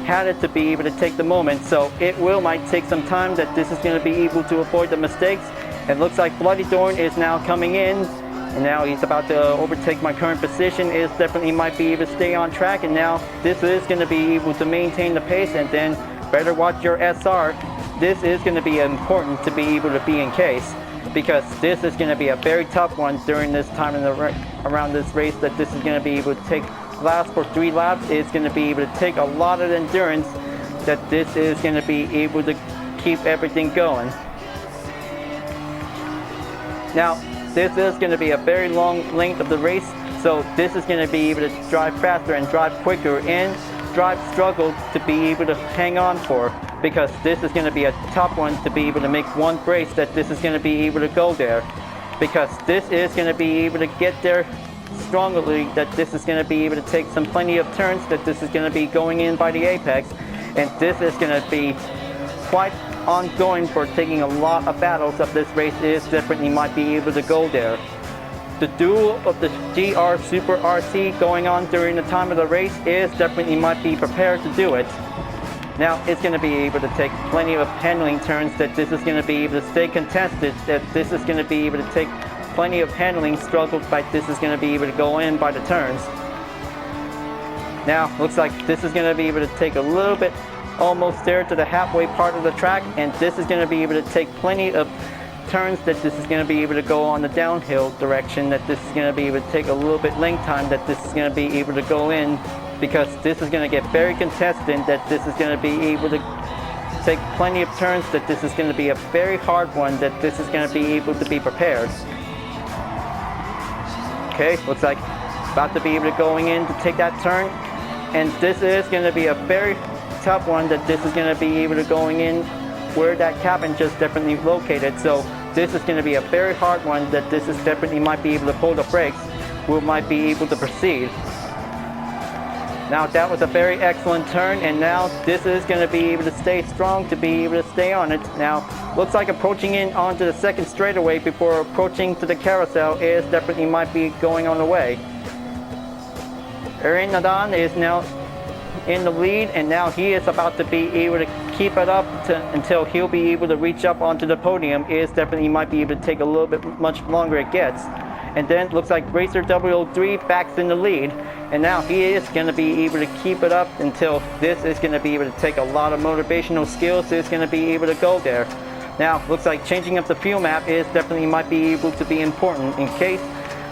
had it to be able to take the moment. So it might take some time that this is going to be able to avoid the mistakes. And looks like Bloody Dorn is now coming in, and now he's about to overtake my current position. Is definitely might be able to stay on track, and now this is going to be able to maintain the pace. And then better watch your SR. This is going to be important to be able to be in case, because this is going to be a very tough one during this time in the around this race, that this is going to be able to take last for 3 laps. It's going to be able to take a lot of endurance, that this is going to be able to keep everything going. Now this is going to be a very long length of the race, so this is going to be able to drive faster and drive quicker and drive struggle to be able to hang on for, because this is going to be a tough one to be able to make one brace, that this is going to be able to go there, because this is going to be able to get there strongly, that this is going to be able to take some plenty of turns, that this is going to be going in by the apex, and this is going to be quite ongoing for taking a lot of battles of this race is definitely might be able to go there. The duel of the GR Super RC going on during the time of the race is definitely might be prepared to do it. Now it's going to be able to take plenty of handling turns, that this is going to be able to stay contested, that this is going to be able to take plenty of handling struggles, but this is going to be able to go in by the turns. Now looks like this is going to be able to take a little bit almost there to the halfway part of the track, and this is going to be able to take plenty of turns, that this is going to be able to go on the downhill direction, that this is going to be able to take a little bit length time, that this is going to be able to go in, because this is going to get very contested, that this is going to be able to take plenty of turns, that this is going to be a very hard one, that this is going to be able to be prepared. Okay, looks like about to be able to going in to take that turn, and this is going to be a very tough one, that this is going to be able to going in where that cabin just definitely located. So this is going to be a very hard one, that this is definitely might be able to pull the brakes, we might be able to proceed. Now that was a very excellent turn, and now this is going to be able to stay strong to be able to stay on it. Now looks like approaching in onto the second straightaway before approaching to the carousel is definitely might be going on the way. Erin Nadan is now in the lead, and now he is about to be able to keep it up until he'll be able to reach up onto the podium. Is definitely might be able to take a little bit much longer it gets. And then it looks like Racer 003 backs in the lead, and now he is going to be able to keep it up until this is going to be able to take a lot of motivational skills. Is going to be able to go there. Now looks like changing up the fuel map is definitely might be able to be important in case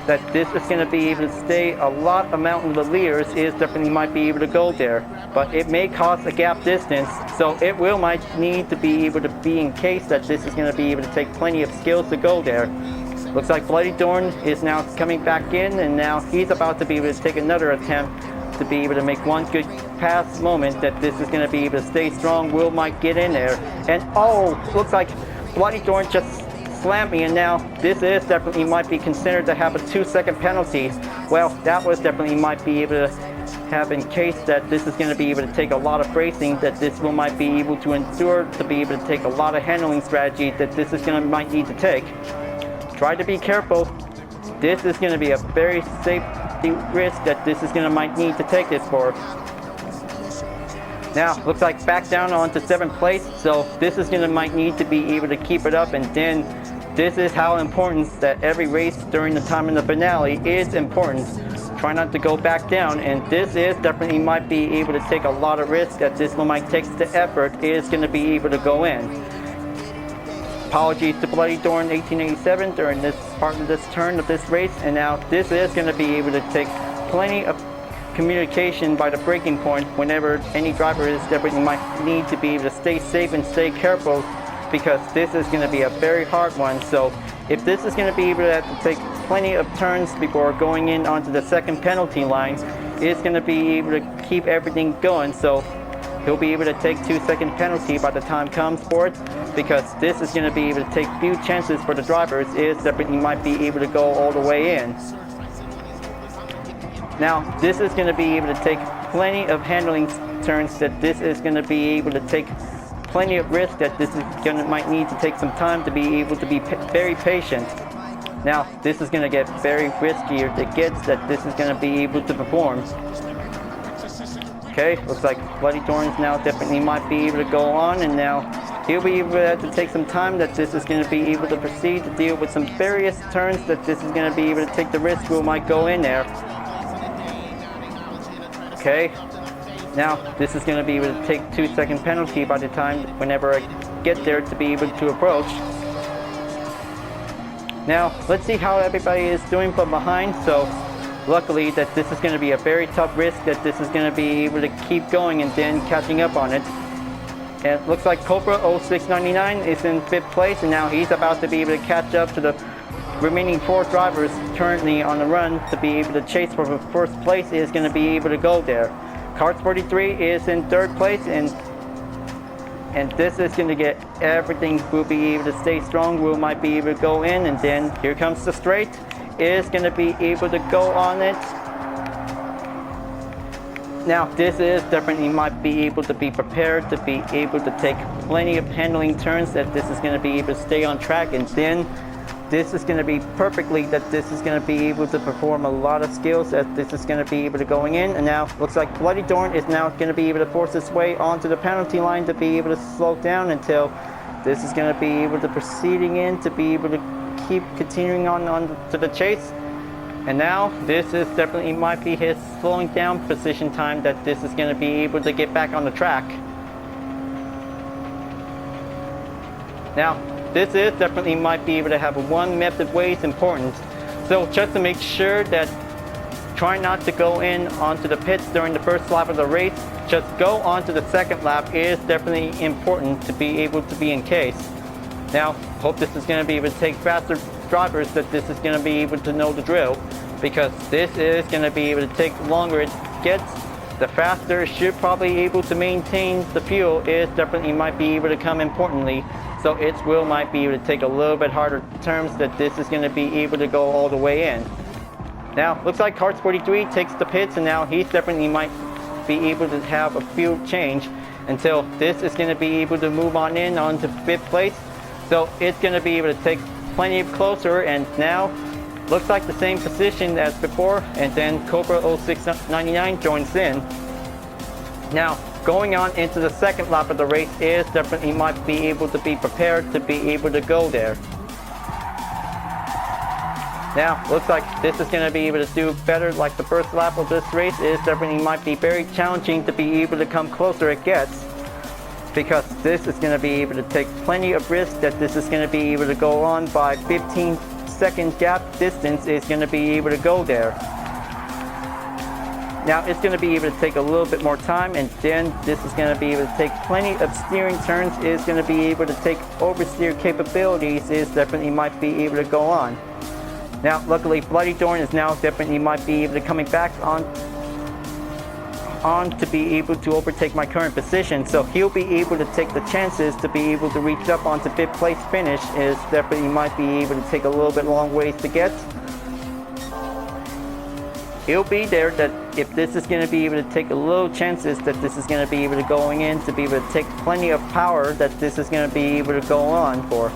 that this is going to be able to stay a lot amount of the leaders. Is definitely might be able to go there, but it may cause a gap distance, so it will might need to be able to be in case that this is going to be able to take plenty of skills to go there. Looks like Bloody Dorn is now coming back in, and now he's about to be able to take another attempt to be able to make one good pass moment, that this is going to be able to stay strong. Will might get in there, and oh, looks like Bloody Dorn just slammed me, and now this is definitely might be considered to have a 2-second penalty. Well, that was definitely might be able to have in case that this is going to be able to take a lot of bracing, that this will might be able to endure to be able to take a lot of handling strategy, that this is going to might need to take. Try to be careful. This is going to be a very safety risk, that this is going to might need to take this for. Now looks like back down onto 7th place, so this is going to might need to be able to keep it up, and then this is how important that every race during the time in the finale is important. Try not to go back down, and this is definitely might be able to take a lot of risk, that this one might take the effort is going to be able to go in. Apologies to Bloody Dorn 1887 during this part of this turn of this race, and now this is going to be able to take plenty of communication by the braking point whenever any driver is definitely might need to be able to stay safe and stay careful, because this is going to be a very hard one. So if this is going to be able to have to take plenty of turns before going in onto the second penalty line, it's going to be able to keep everything going. So he'll be able to take 2-second penalty by the time comes for it, because this is going to be able to take few chances for the drivers. Is definitely might be able to go all the way in. Now this is going to be able to take plenty of handling turns, that this is going to be able to take plenty of risk, that this is going to might need to take some time to be able to be very patient. Now this is going to get very riskier to get, that this is going to be able to perform. Okay, looks like Bloody Dorns now definitely might be able to go on, and now he'll be able to have to take some time, that this is going to be able to proceed to deal with some various turns, that this is going to be able to take the risk who might go in there. Okay, now this is going to be able to take 2-second penalty by the time whenever I get there to be able to approach. Now let's see how everybody is doing from behind. So luckily that this is going to be a very tough risk, that this is going to be able to keep going and then catching up on it. And it looks like Cobra 0699 is in 5th place, and now he's about to be able to catch up to the remaining 4 drivers currently on the run to be able to chase for the 1st place. Is going to be able to go there. Cars 43 is in 3rd place, and this is going to get everything. Will be able to stay strong. Will might be able to go in, and then here comes the straight. Is going to be able to go on it. Now this is definitely might be able to be prepared to be able to take plenty of handling turns, that this is going to be able to stay on track, and then this is going to be perfectly that this is going to be able to perform a lot of skills, that this is going to be able to going in. And now looks like Bloody Dorn is now going to be able to force its way onto the penalty line to be able to slow down until this is going to be able to proceeding in to be able to keep continuing on to the chase. And now this is definitely might be his slowing down position time, that this is going to be able to get back on the track. Now this is definitely might be able to have one method way is important. So just to make sure that try not to go in onto the pits during the first lap of the race, just go onto the second lap is definitely important to be able to be in case. Now hope this is going to be able to take faster drivers, that this is going to be able to know the drill, because this is going to be able to take longer it gets, the faster it should probably be able to maintain the fuel is definitely might be able to come importantly. So it will might be able to take a little bit harder terms, that this is going to be able to go all the way in. Now looks like Cars 43 takes the pits, and now he definitely might be able to have a fuel change until this is going to be able to move on in onto 5th place. So it's going to be able to take plenty of closer, and now looks like the same position as before, and then Cobra 0699 joins in. Now going on into the second lap of the race is definitely might be able to be prepared to be able to go there. Now looks like this is going to be able to do better, like the first lap of this race is definitely might be very challenging to be able to come closer it gets, because this is going to be able to take plenty of risk, that this is going to be able to go on by 15-second gap distance is going to be able to go there. Now it's going to be able to take a little bit more time, and then this is going to be able to take plenty of steering turns, is going to be able to take oversteer capabilities, is definitely might be able to go on. Now luckily Bloody Dorn is now definitely might be able to coming back on to be able to overtake my current position, so he'll be able to take the chances to be able to reach up onto 5th place finish, is definitely might be able to take a little bit long ways to get. He'll be there, that if this is going to be able to take a little chances, that this is going to be able to going in to be able to take plenty of power, that this is going to be able to go on for.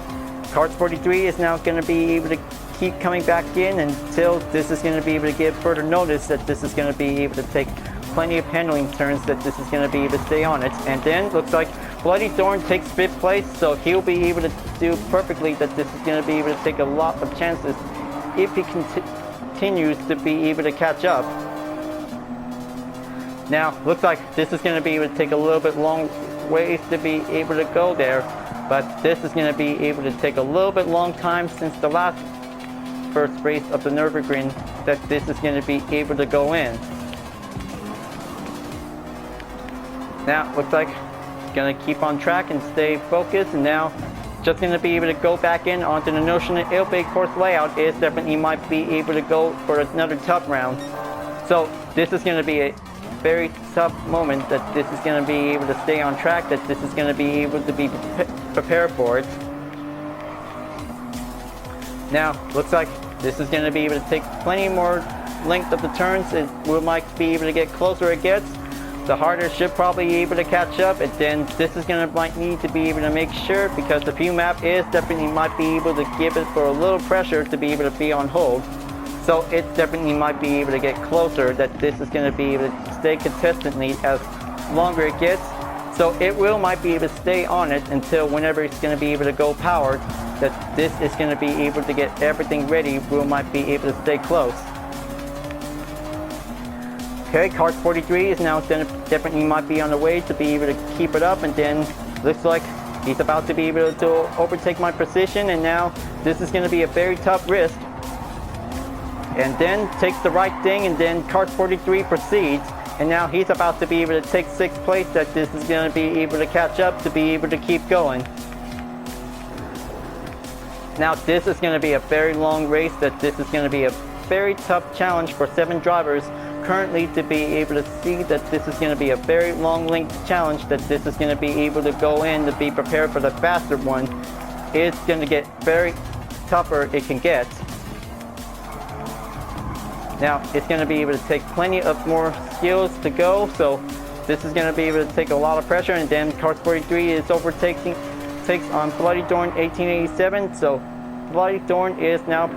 Cars 43 is now going to be able to keep coming back in until this is going to be able to give further notice, that this is going to be able to take plenty of handling turns, that this is going to be able to stay on it. And then looks like Bloody Thorn takes 5th place, so he'll be able to do perfectly, that this is going to be able to take a lot of chances if he continues to be able to catch up. Now looks like this is going to be able to take a little bit long ways to be able to go there, but this is going to be able to take a little bit long time since the last first race of the Nurburgring, that this is going to be able to go in. Now looks like gonna keep on track and stay focused, and now just gonna be able to go back in onto the Notion Ilbig course layout, is definitely might be able to go for another tough round. So this is gonna be a very tough moment, that this is gonna be able to stay on track, that this is gonna be able to be prepared for it. Now looks like this is gonna be able to take plenty more length of the turns, it will might be able to get closer it gets. The harder should probably be able to catch up, and then this is gonna might need to be able to make sure, because the fuel map is definitely might be able to give it for a little pressure to be able to be on hold. So it definitely might be able to get closer, that this is gonna be able to stay consistently as longer it gets. So it will might be able to stay on it until whenever it's gonna be able to go powered, that this is gonna be able to get everything ready, will might be able to stay close. Okay, Cart 43 is now definitely might be on the way to be able to keep it up, and then looks like he's about to be able to overtake my position, and now this is going to be a very tough risk. And then takes the right thing, and then Cart 43 proceeds, and now he's about to be able to take 6th place, that this is going to be able to catch up to be able to keep going. Now this is going to be a very long race, that this is going to be a very tough challenge for 7 drivers currently to be able to see, that this is going to be a very long length challenge, that this is going to be able to go in to be prepared for the faster one. It's going to get very tougher it can get. Now it's going to be able to take plenty of more skills to go, so this is going to be able to take a lot of pressure. And then car 43 is takes on Bloody Dorn 1887, so Bloody Dorn is now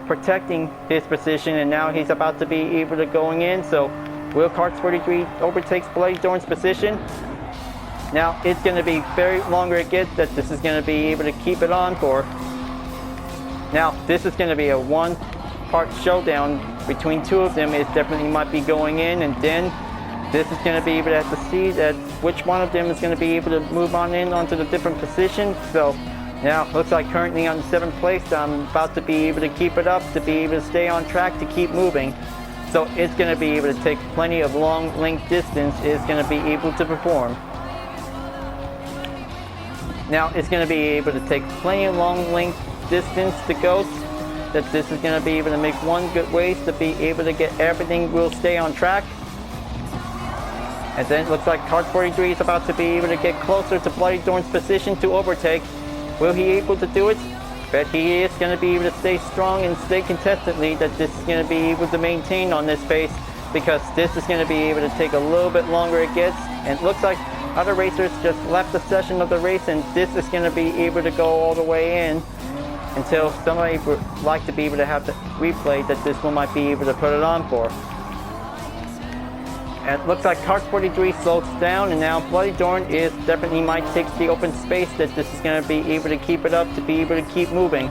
protecting his position, and now he's about to be able to going in. So will car 43 overtakes Bloody Dorn's position. Now it's going to be very longer it gets that this is going to be able to keep it on for. Now this is going to be a one-part showdown between two of them. It definitely might be going in, and then this is going to be able to have to see that which one of them is going to be able to move on in onto the different positions. So now looks like currently on 7th place, I'm about to be able to keep it up, to be able to stay on track, to keep moving. So it's going to be able to take plenty of long length distance, it's going to be able to perform. Now it's going to be able to take plenty of long length distance to go, that this is going to be able to make one good ways to be able to get everything will stay on track. And then it looks like car 43 is about to be able to get closer to Bloody Dorn's position to overtake. Will he able to do it? But he is going to be able to stay strong and stay consistently, that this is going to be able to maintain on this pace, because this is going to be able to take a little bit longer it gets. And it looks like other racers just left the session of the race, and this is going to be able to go all the way in until somebody would like to be able to have the replay that this one might be able to put it on for. And it looks like car 43 slows down, and now Bloody Dorn is definitely might take the open space, that this is going to be able to keep it up, to be able to keep moving.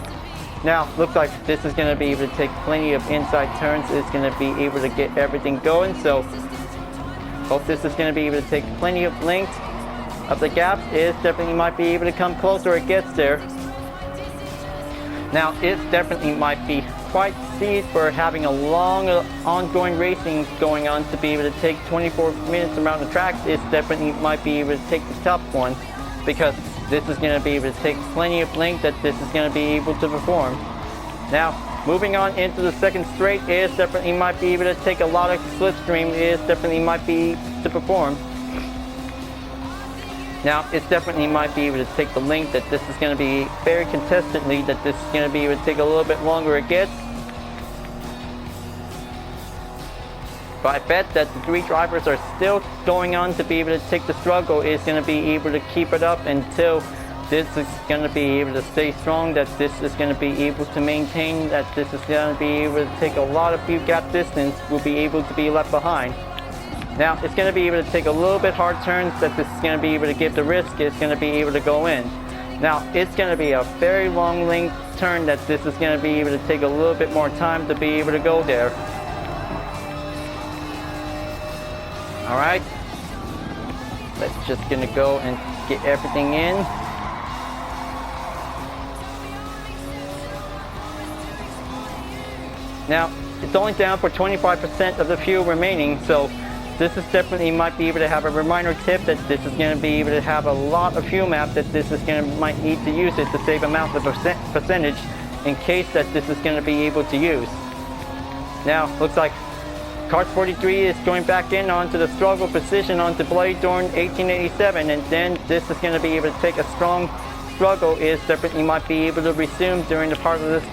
Now looks like this is going to be able to take plenty of inside turns, it's going to be able to get everything going. So hope this is going to be able to take plenty of length of the gap. It definitely might be able to come closer it gets there. Now it definitely might be quite seized for having a long ongoing racing going on, to be able to take 24 minutes around the track. It definitely might be able to take the top one, because this is going to be able to take plenty of length, that this is going to be able to perform. Now moving on into the second straight, it definitely might be able to take a lot of slipstream. It definitely might be to perform. Now it definitely might be able to take the length, that this is going to be very contestedly, that this is going to be able to take a little bit longer it gets. But I bet that the three drivers are still going on to be able to take the struggle. Is going to be able to keep it up until this is going to be able to stay strong, that this is going to be able to maintain, that this is going to be able to take a lot of few gap distance, will be able to be left behind. Now it's going to be able to take a little bit hard turns, that this is going to be able to give the risk, it's going to be able to go in. Now it's going to be a very long length turn, that this is going to be able to take a little bit more time to be able to go there. Alright, let's just going to go and get everything in. Now it's only down for 25% of the fuel remaining, so this is definitely might be able to have a reminder tip, that this is going to be able to have a lot of fuel map, that this is going to might need to use it to save amount of percentage in case that this is going to be able to use. Now looks like car 43 is going back in onto the struggle position onto Bloody Dorn 1887, and then this is going to be able to take a strong struggle. Is definitely might be able to resume during the part of this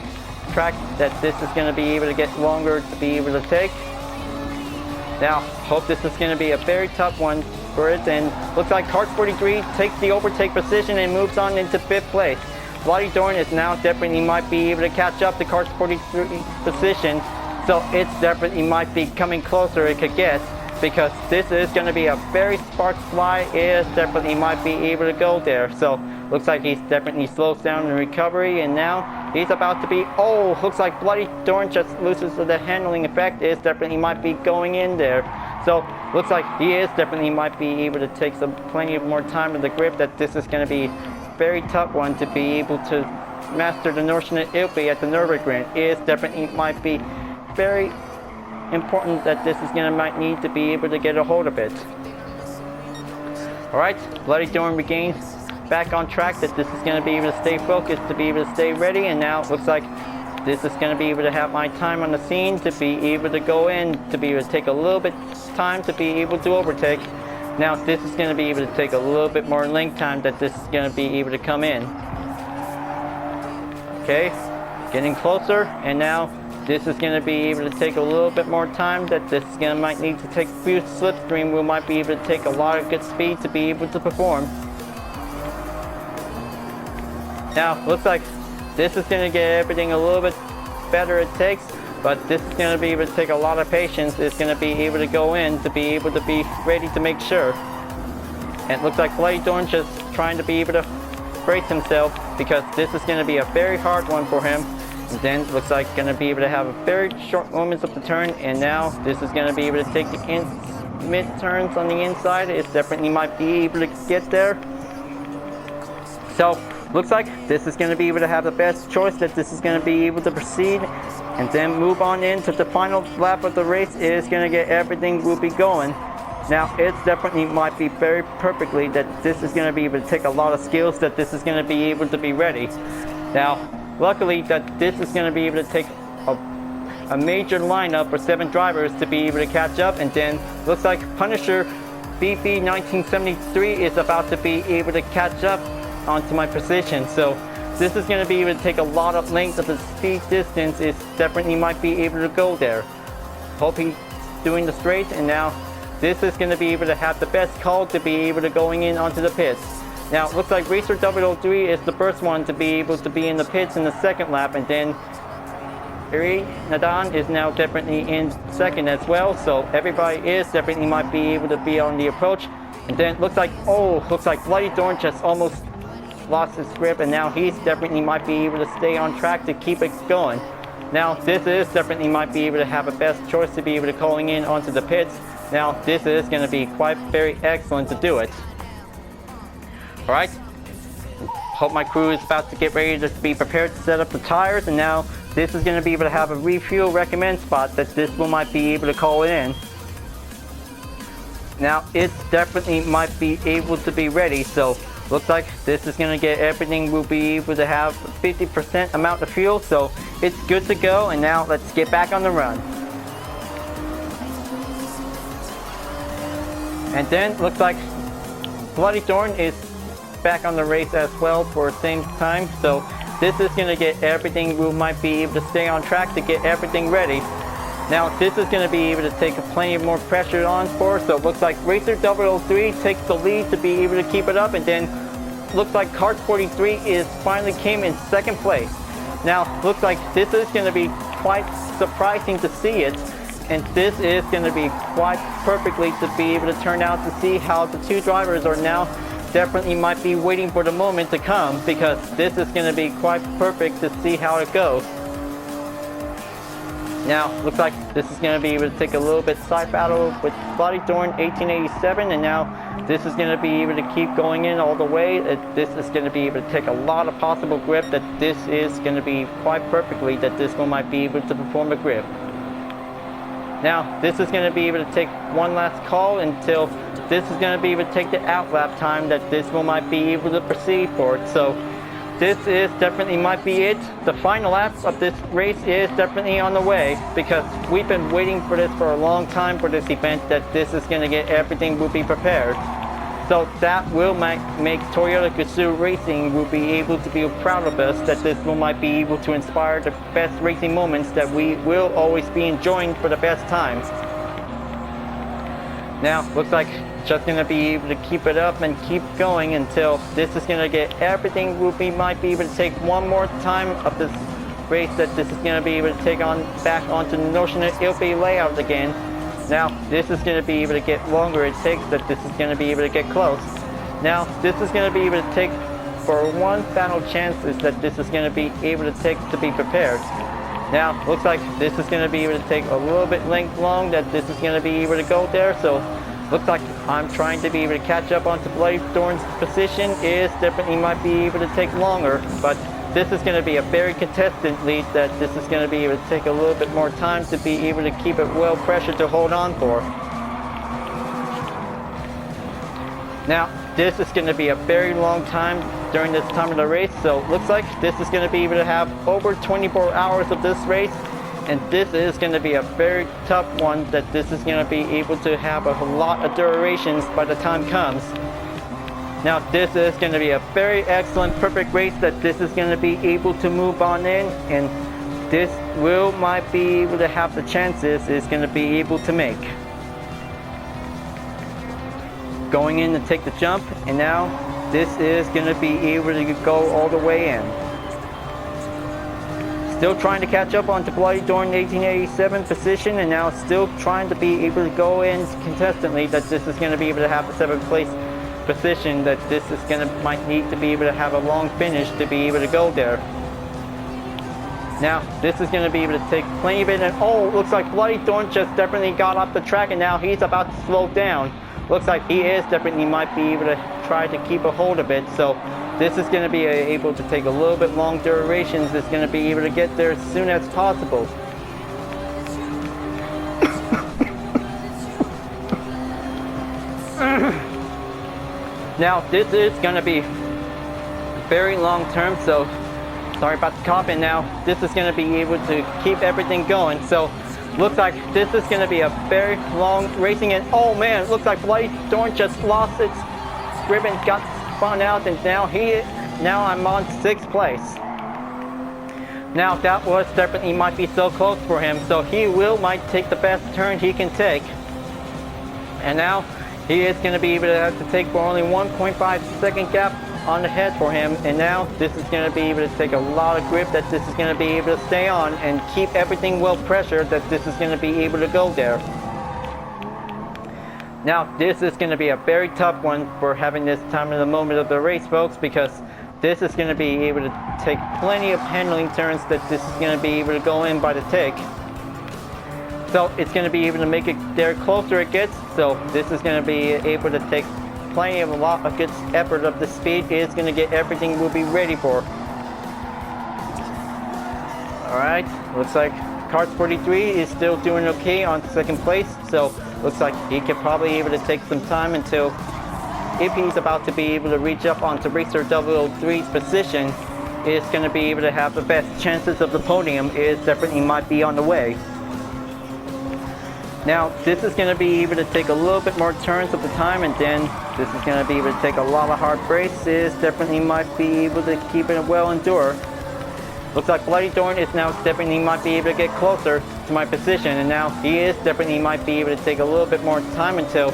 track, that this is going to be able to get longer to be able to take. Now hope this is going to be a very tough one for it, and looks like car 43 takes the overtake position and moves on into 5th place. Bloody Dorn is now definitely might be able to catch up to car 43 position, so it's definitely might be coming closer it could get, because this is going to be a very sparse fly. It definitely might be able to go there. So looks like he's definitely slows down in recovery, and now he's about to be, oh, looks like Bloody Dorn just loses the handling effect. Is definitely might be going in there. So looks like he is definitely might be able to take some plenty of more time in the grip, that this is going to be a very tough one to be able to master the notion of Ilpi at the Nurburgring. Is definitely might be very important, that this is going to might need to be able to get a hold of it. Alright, Bloody Dorn regains back on track, that this is going to be able to stay focused, to be able to stay ready, and now it looks like this is going to be able to have my time on the scene, to be able to go in, to be able to take a little bit time to be able to overtake. Now this is going to be able to take a little bit more length time, that this is going to be able to come in. Okay, getting closer, and now this is going to be able to take a little bit more time, that this is going to might need to take a few slipstream. We might be able to take a lot of good speed to be able to perform. Now, looks like this is going to get everything a little bit better it takes, but this is going to be able to take a lot of patience. It's going to be able to go in to be able to be ready to make sure. And it looks like Bloody Thorn just trying to be able to brace himself, because this is going to be a very hard one for him. And then looks like going to be able to have a very short moments of the turn, and now this is going to be able to take the mid turns on the inside. It definitely might be able to get there. So looks like this is going to be able to have the best choice, that this is going to be able to proceed and then move on into the final lap of the race. It is going to get everything will be going. Now it definitely might be very perfectly that this is going to be able to take a lot of skills, that this is going to be able to be ready. Now luckily that this is going to be able to take a major lineup for 7 drivers to be able to catch up, and then looks like Punisher BB 1973 is about to be able to catch up onto my position. So this is going to be able to take a lot of length of the speed distance. It definitely might be able to go there. Hope he's doing the straight, and now this is going to be able to have the best call to be able to going in onto the pits. Now it looks like Racer 003 is the first one to be able to be in the pits in the second lap, and then Nadan is now definitely in second as well. So everybody is definitely might be able to be on the approach. And then looks like Bloody Thorn just almost lost his grip, and now he's definitely might be able to stay on track to keep it going. Now this is definitely might be able to have a best choice to be able to calling in onto the pits. Now this is going to be quite very excellent to do it. Alright, hope my crew is about to get ready to be prepared to set up the tires, and now this is going to be able to have a refuel recommend spot that this will might be able to call it in. Now it definitely might be able to be ready, so looks like this is going to get everything. Will be able to have 50% amount of fuel, so it's good to go. And now let's get back on the run. And then looks like Bloody Thorn is back on the race as well for the same time, so this is going to get everything. We might be able to stay on track to get everything ready. Now this is going to be able to take plenty more pressure on for, so it looks like Racer 003 takes the lead to be able to keep it up, and then looks like Kart 43 is finally came in second place. Now looks like this is going to be quite surprising to see it, and this is going to be quite perfectly to be able to turn out to see how the 2 drivers are now definitely might be waiting for the moment to come, because this is going to be quite perfect to see how it goes. Now looks like this is going to be able to take a little bit side battle with Bloody Thorn 1887, and now this is going to be able to keep going in all the way. This is going to be able to take a lot of possible grip, that this is going to be quite perfectly that this one might be able to perform a grip. Now this is going to be able to take one last call until this is going to be able to take the outlap time, that this one might be able to proceed for it. So this is definitely might be it. The final lap of this race is definitely on the way, because we've been waiting for this for a long time for this event, that this is going to get everything will be prepared. So that will make Toyota Gazoo Racing will be able to be proud of us, that this will might be able to inspire the best racing moments that we will always be enjoying for the best times. Now looks like just going to be able to keep it up and keep going until this is going to get everything. Might be able to take one more time of this race, that this is going to be able to take on back onto the notion that it'll be layout again. Now this is going to be able to get longer it takes, that this is going to be able to get close. Now this is going to be able to take for one final chance, is that this is going to be able to take to be prepared. Now looks like this is going to be able to take a little bit length long, that this is going to be able to go there. So looks like I'm trying to be able to catch up onto Bloody Thorn's position. Is definitely might be able to take longer, but this is going to be a very contested lead, that this is going to be able to take a little bit more time to be able to keep it well pressured to hold on for. Now this is going to be a very long time during this time of the race, so looks like this is going to be able to have over 24 hours of this race, and this is going to be a very tough one, that this is going to be able to have a lot of durations by the time comes. Now this is going to be a very excellent perfect race, that this is going to be able to move on in, and this might be able to have the chances is going to be able to make. Going in to take the jump, and now this is going to be able to go all the way in. Still trying to catch up on to Bloody Dorn 1887 position, and now still trying to be able to go in contestantly that this is going to be able to have the 7th place position, that this is going to might need to be able to have a long finish to be able to go there. Now this is going to be able to take plenty of it, and oh, looks like Bloody Thorn just definitely got off the track, and now he's about to slow down. Looks like he is definitely might be able to try to keep a hold of it, so this is going to be able to take a little bit long durations. It's going to be able to get there as soon as possible. Now this is going to be very long term, so sorry about the coughing. Now this is going to be able to keep everything going, so looks like this is going to be a very long racing, and oh man, looks like Bloody Thorn just lost its grip and got spun out, and now I'm on 6th place. Now that was definitely might be so close for him, so he might take the best turn he can take, and now he is going to be able to have to take for only 1.5 second gap on the head for him, and now this is going to be able to take a lot of grip, that this is going to be able to stay on and keep everything well pressured, that this is going to be able to go there. Now this is going to be a very tough one for having this time of the moment of the race, folks, because this is going to be able to take plenty of handling turns, that this is going to be able to go in by the tick. So it's going to be able to make it there closer it gets, so this is going to be able to take plenty of a lot of good effort of the speed. Is going to get everything we'll be ready for. Alright, looks like Kart 43 is still doing okay on 2nd place, so looks like he could probably be able to take some time until, if he's about to be able to reach up onto Racer 003's position, is going to be able to have the best chances of the podium. Is definitely might be on the way. Now this is going to be able to take a little bit more turns of the time, and then this is going to be able to take a lot of hard breaks. Is definitely might be able to keep it well endure. Looks like Bloody Thorn is now definitely might be able to get closer to my position, and now he is definitely might be able to take a little bit more time until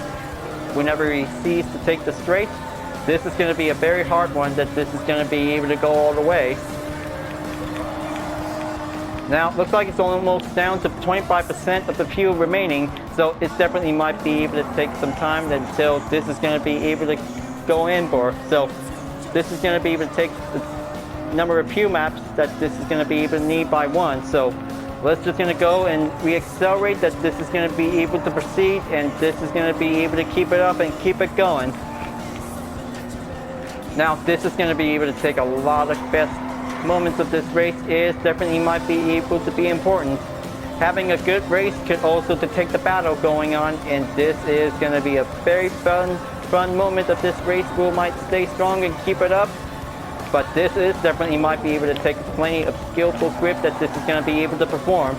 whenever he sees to take the straight. This is going to be a very hard one, that this is going to be able to go all the way. Now, looks like it's almost down to 25% of the fuel remaining, so it definitely might be able to take some time until this is going to be able to go in for. So, this is going to be able to take the number of fuel maps that this is going to be able to need by 1. So, let's just going to go and reaccelerate, that this is going to be able to proceed, and this is going to be able to keep it up and keep it going. Now, this is going to be able to take a lot of best moments of this race. Is definitely might be able to be important. Having a good race could also to take the battle going on, and this is going to be a very fun moment of this race. We might stay strong and keep it up, but this is definitely might be able to take plenty of skillful grip, that this is going to be able to perform.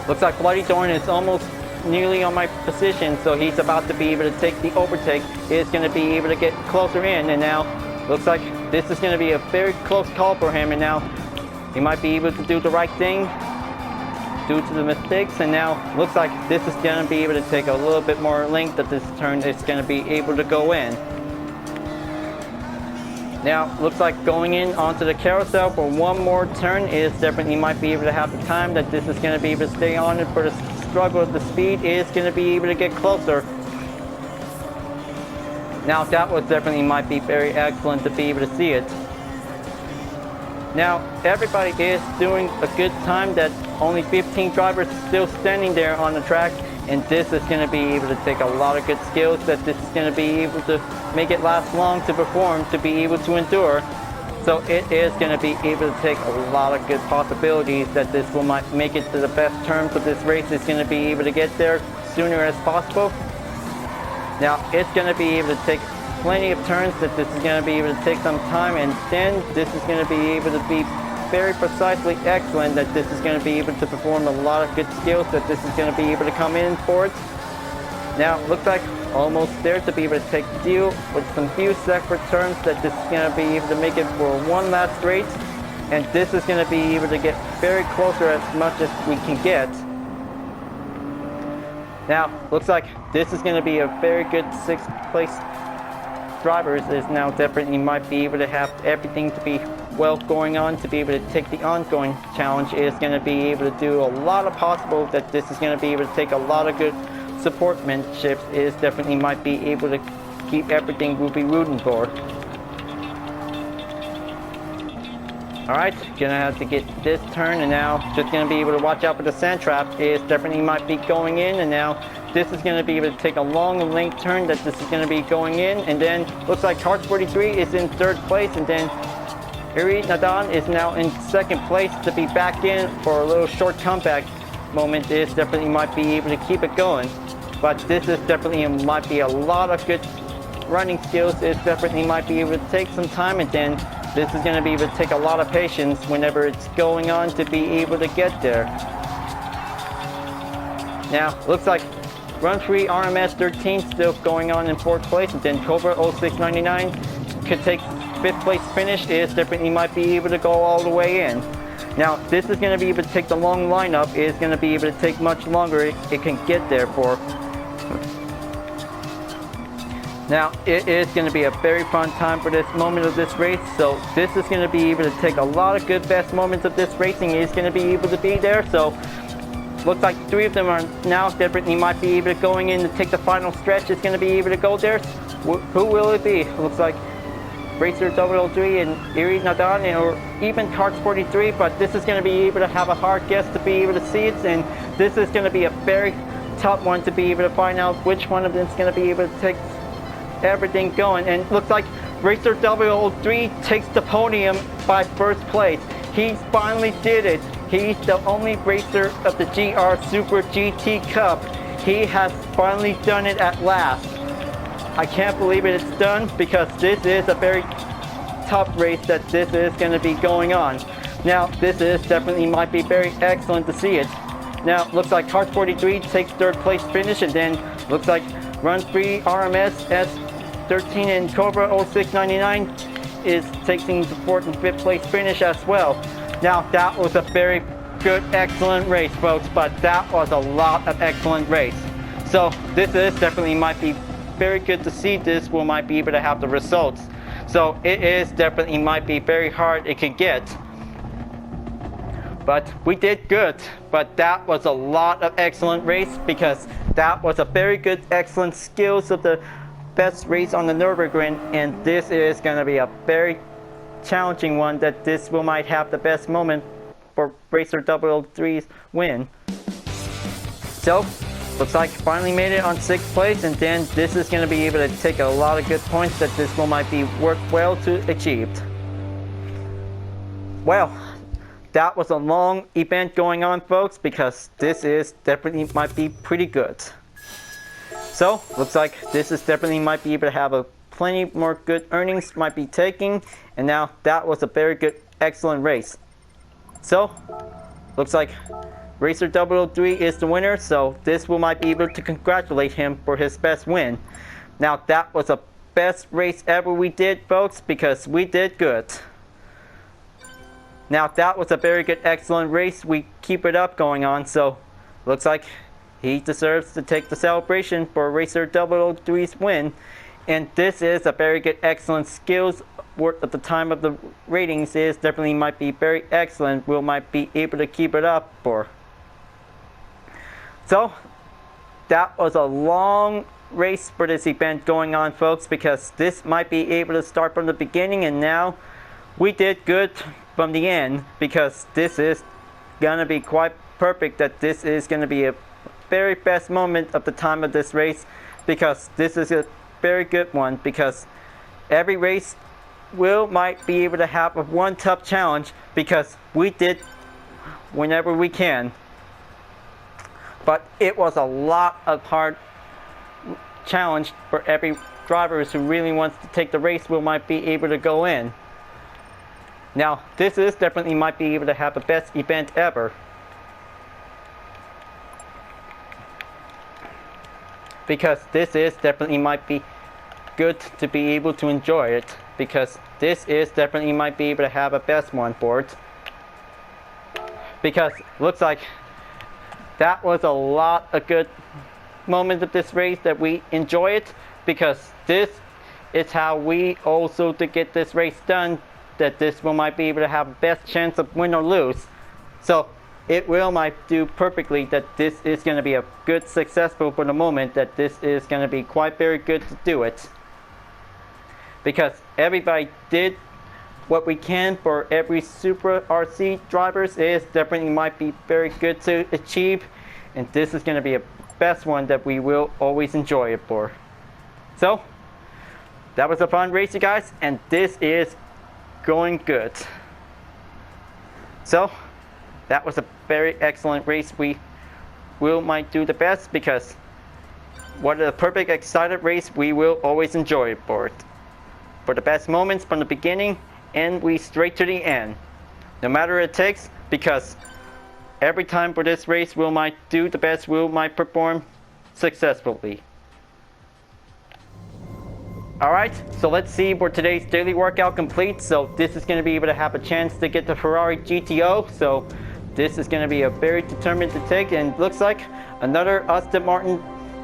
Looks like Bloody Thorn is almost nearly on my position, so he's about to be able to take the overtake. Is going to be able to get closer in, and now looks like this is going to be a very close call for him, and now he might be able to do the right thing due to the mistakes, and now looks like this is going to be able to take a little bit more length of this turn. It's going to be able to go in. Now looks like going in onto the carousel for one more turn. Is definitely might be able to have the time, that this is going to be able to stay on it for the struggle of the speed. Is going to be able to get closer. Now that was definitely might be very excellent to be able to see it. Now everybody is doing a good time, that only 15 drivers still standing there on the track, and this is going to be able to take a lot of good skills, that this is going to be able to make it last long to perform, to be able to endure. So it is going to be able to take a lot of good possibilities, that this will might make it to the best terms of this race. It's going to be able to get there sooner as possible. Now it's going to be able to take plenty of turns, that this is going to be able to take some time, and then this is going to be able to be very precisely excellent, that this is going to be able to perform a lot of good skills, that this is going to be able to come in for it. Now looks like almost there to be able to take deal with some few separate turns, that this is going to be able to make it for one last race. and this is going to be able to get very closer as much as we can get. Now, looks like this is going to be a very good 6th place drivers is now definitely might be able to have everything to be well going on to be able to take the ongoing challenge. Is going to be able to do a lot of possible that this is going to be able to take a lot of good supportmanship. Is definitely might be able to keep everything we'll be rooting for. Alright, gonna have to get this turn, and now just gonna be able to watch out for the sand trap. Is definitely might be going in, and now this is gonna be able to take a long length turn that this is gonna be going in, and then looks like Cart 43 is in 3rd place, and then Hyperion is now in 2nd place to be back in for a little short comeback moment. Is definitely might be able to keep it going, but this is definitely might be a lot of good running skills. Is definitely might be able to take some time, and then this is going to be able to take a lot of patience whenever it's going on to be able to get there. Now, looks like Run 3 RMS 13th still going on in 4th place, and then Cobra 0699 could take 5th place finish. Is definitely might be able to go all the way in. Now, this is going to be able to take the long lineup. Is going to be able to take much longer it can get there for. Now, it is going to be a very fun time for this moment of this race, so this is going to be able to take a lot of good best moments of this racing. Is going to be able to be there, so looks like 3 of them are now definitely might be able to going in to take the final stretch. Is going to be able to go there. Who will it be? Looks like Racer 003 and Erie Nadan, or even Cart 43, but this is going to be able to have a hard guess to be able to see it, and this is going to be a very tough one to be able to find out which one of them is going to be able to take everything going. And looks like Racer 003 takes the podium by 1st place. He finally did it. He's the only racer of the GR Super GT Cup. He has finally done it at last. I can't believe it's done, because this is a very tough race that this is going to be going on. Now, this is definitely might be very excellent to see it. Now, looks like Cart 43 takes 3rd place finish, and then looks like Run 3 RMS S13 and Cobra 0699 is taking the 4th and 5th place finish as well. Now, that was a very good, excellent race, folks, but that was a lot of excellent race. So this is definitely might be very good to see. This will might be able to have the results. So it is definitely might be very hard it can get. But we did good. But that was a lot of excellent race, because that was a very good, excellent skills of the best race on the Nurburgring, and this is going to be a very challenging one that this will might have the best moment for Racer 003's win. So, looks like finally made it on 6th place, and then this is going to be able to take a lot of good points that this will might be worth well to achieve. Well, that was a long event going on, folks, because this is definitely might be pretty good. So, looks like this is definitely might be able to have a plenty more good earnings might be taking, and now that was a very good, excellent race. So, looks like Racer 003 is the winner, so this will might be able to congratulate him for his best win. Now, that was the best race ever we did, folks, because we did good. Now, that was a very good, excellent race. We keep it up going on, so looks like he deserves to take the celebration for Racer 003's win. And this is a very good, excellent skills. At the time of the ratings is definitely might be very excellent. We'll might be able to keep it up for. So, that was a long race for this event going on, folks, because this might be able to start from the beginning, and now we did good from the end, because this is gonna be quite perfect that this is gonna be a very best moment of the time of this race, because this is a very good one, because every race will might be able to have a one tough challenge, because we did whenever we can. But it was a lot of hard challenge for every driver who really wants to take the race will might be able to go in. Now, this is definitely might be able to have the best event ever. Because this is definitely might be good to be able to enjoy it, because this is definitely might be able to have a best one for it. Because looks like that was a lot of good moments of this race that we enjoy it, because this is how we also to get this race done, that this will might be able to have best chance of win or lose. So it will might do perfectly that this is going to be a good successful for the moment, that this is going to be quite very good to do it, because everybody did what we can for every Supra RC drivers. Is definitely might be very good to achieve, and this is going to be a best one that we will always enjoy it for. So that was a fun race, you guys, and this is going good. So that was a very excellent race. We will might do the best, because what a perfect excited race, we will always enjoy it for it. For the best moments from the beginning and we straight to the end. No matter what it takes, because every time for this race we'll might do the best, we'll might perform successfully. Alright, so let's see for today's daily workout complete. So this is going to be able to have a chance to get the Ferrari GTO. So this is going to be a very determined to take, and looks like another Aston Martin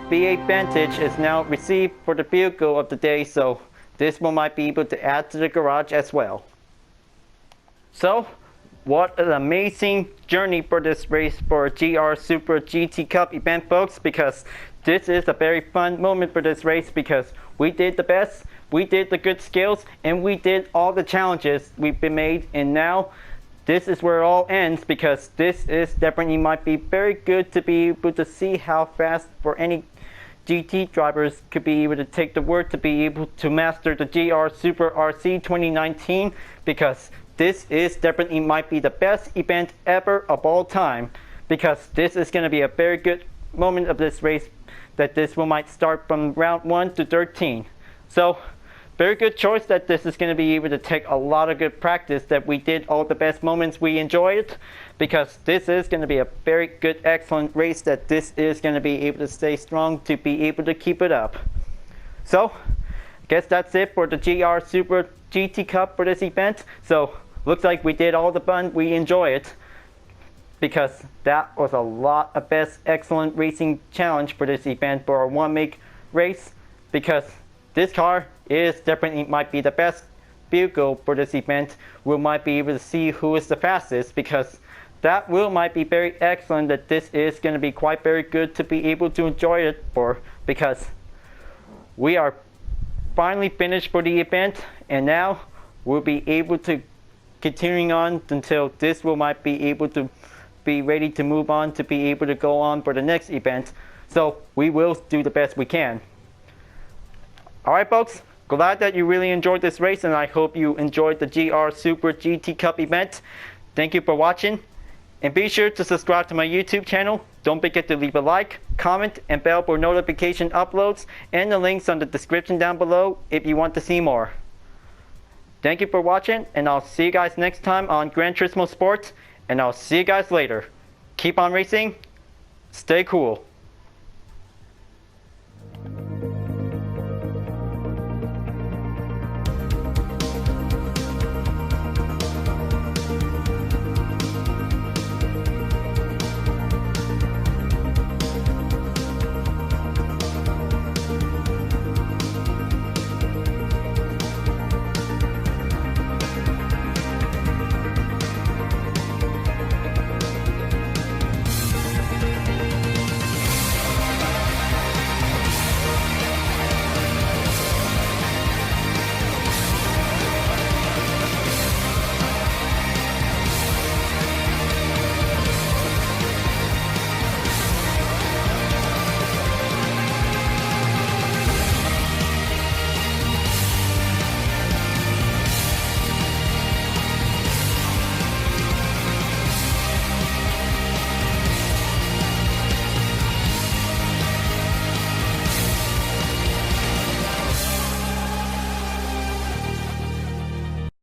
V8 Vantage is now received for the vehicle of the day. So this one might be able to add to the garage as well. So what an amazing journey for this race for GR Supra GT Cup event, folks, because this is a very fun moment for this race, because we did the best, we did the good skills, and we did all the challenges we've been made, and now this is where it all ends, because this is definitely might be very good to be able to see how fast for any GT drivers could be able to take the word to be able to master the GR Supra RC 2019, because this is definitely might be the best event ever of all time, because this is going to be a very good moment of this race, that this will might start from round 1 to 13. So very good choice that this is going to be able to take a lot of good practice, that we did all the best moments, we enjoy it, because this is going to be a very good excellent race, that this is going to be able to stay strong to be able to keep it up. So I guess that's it for the GR Supra GT Cup for this event. So looks like we did all the fun, we enjoy it, because that was a lot of best excellent racing challenge for this event for our one make race, because this car is definitely might be the best vehicle for this event. We might be able to see who is the fastest, because that will might be very excellent, that this is going to be quite very good to be able to enjoy it for, because we are finally finished for the event, and now we'll be able to continuing on until this will might be able to be ready to move on to be able to go on for the next event. So we will do the best we can. Alright folks, glad that you really enjoyed this race, and I hope you enjoyed the GR Supra GT Cup event. Thank you for watching, and be sure to subscribe to my YouTube channel. Don't forget to leave a like, comment, and bell for notification uploads, and the links on the description down below if you want to see more. Thank you for watching, and I'll see you guys next time on Gran Turismo Sports, and I'll see you guys later. Keep on racing, stay cool.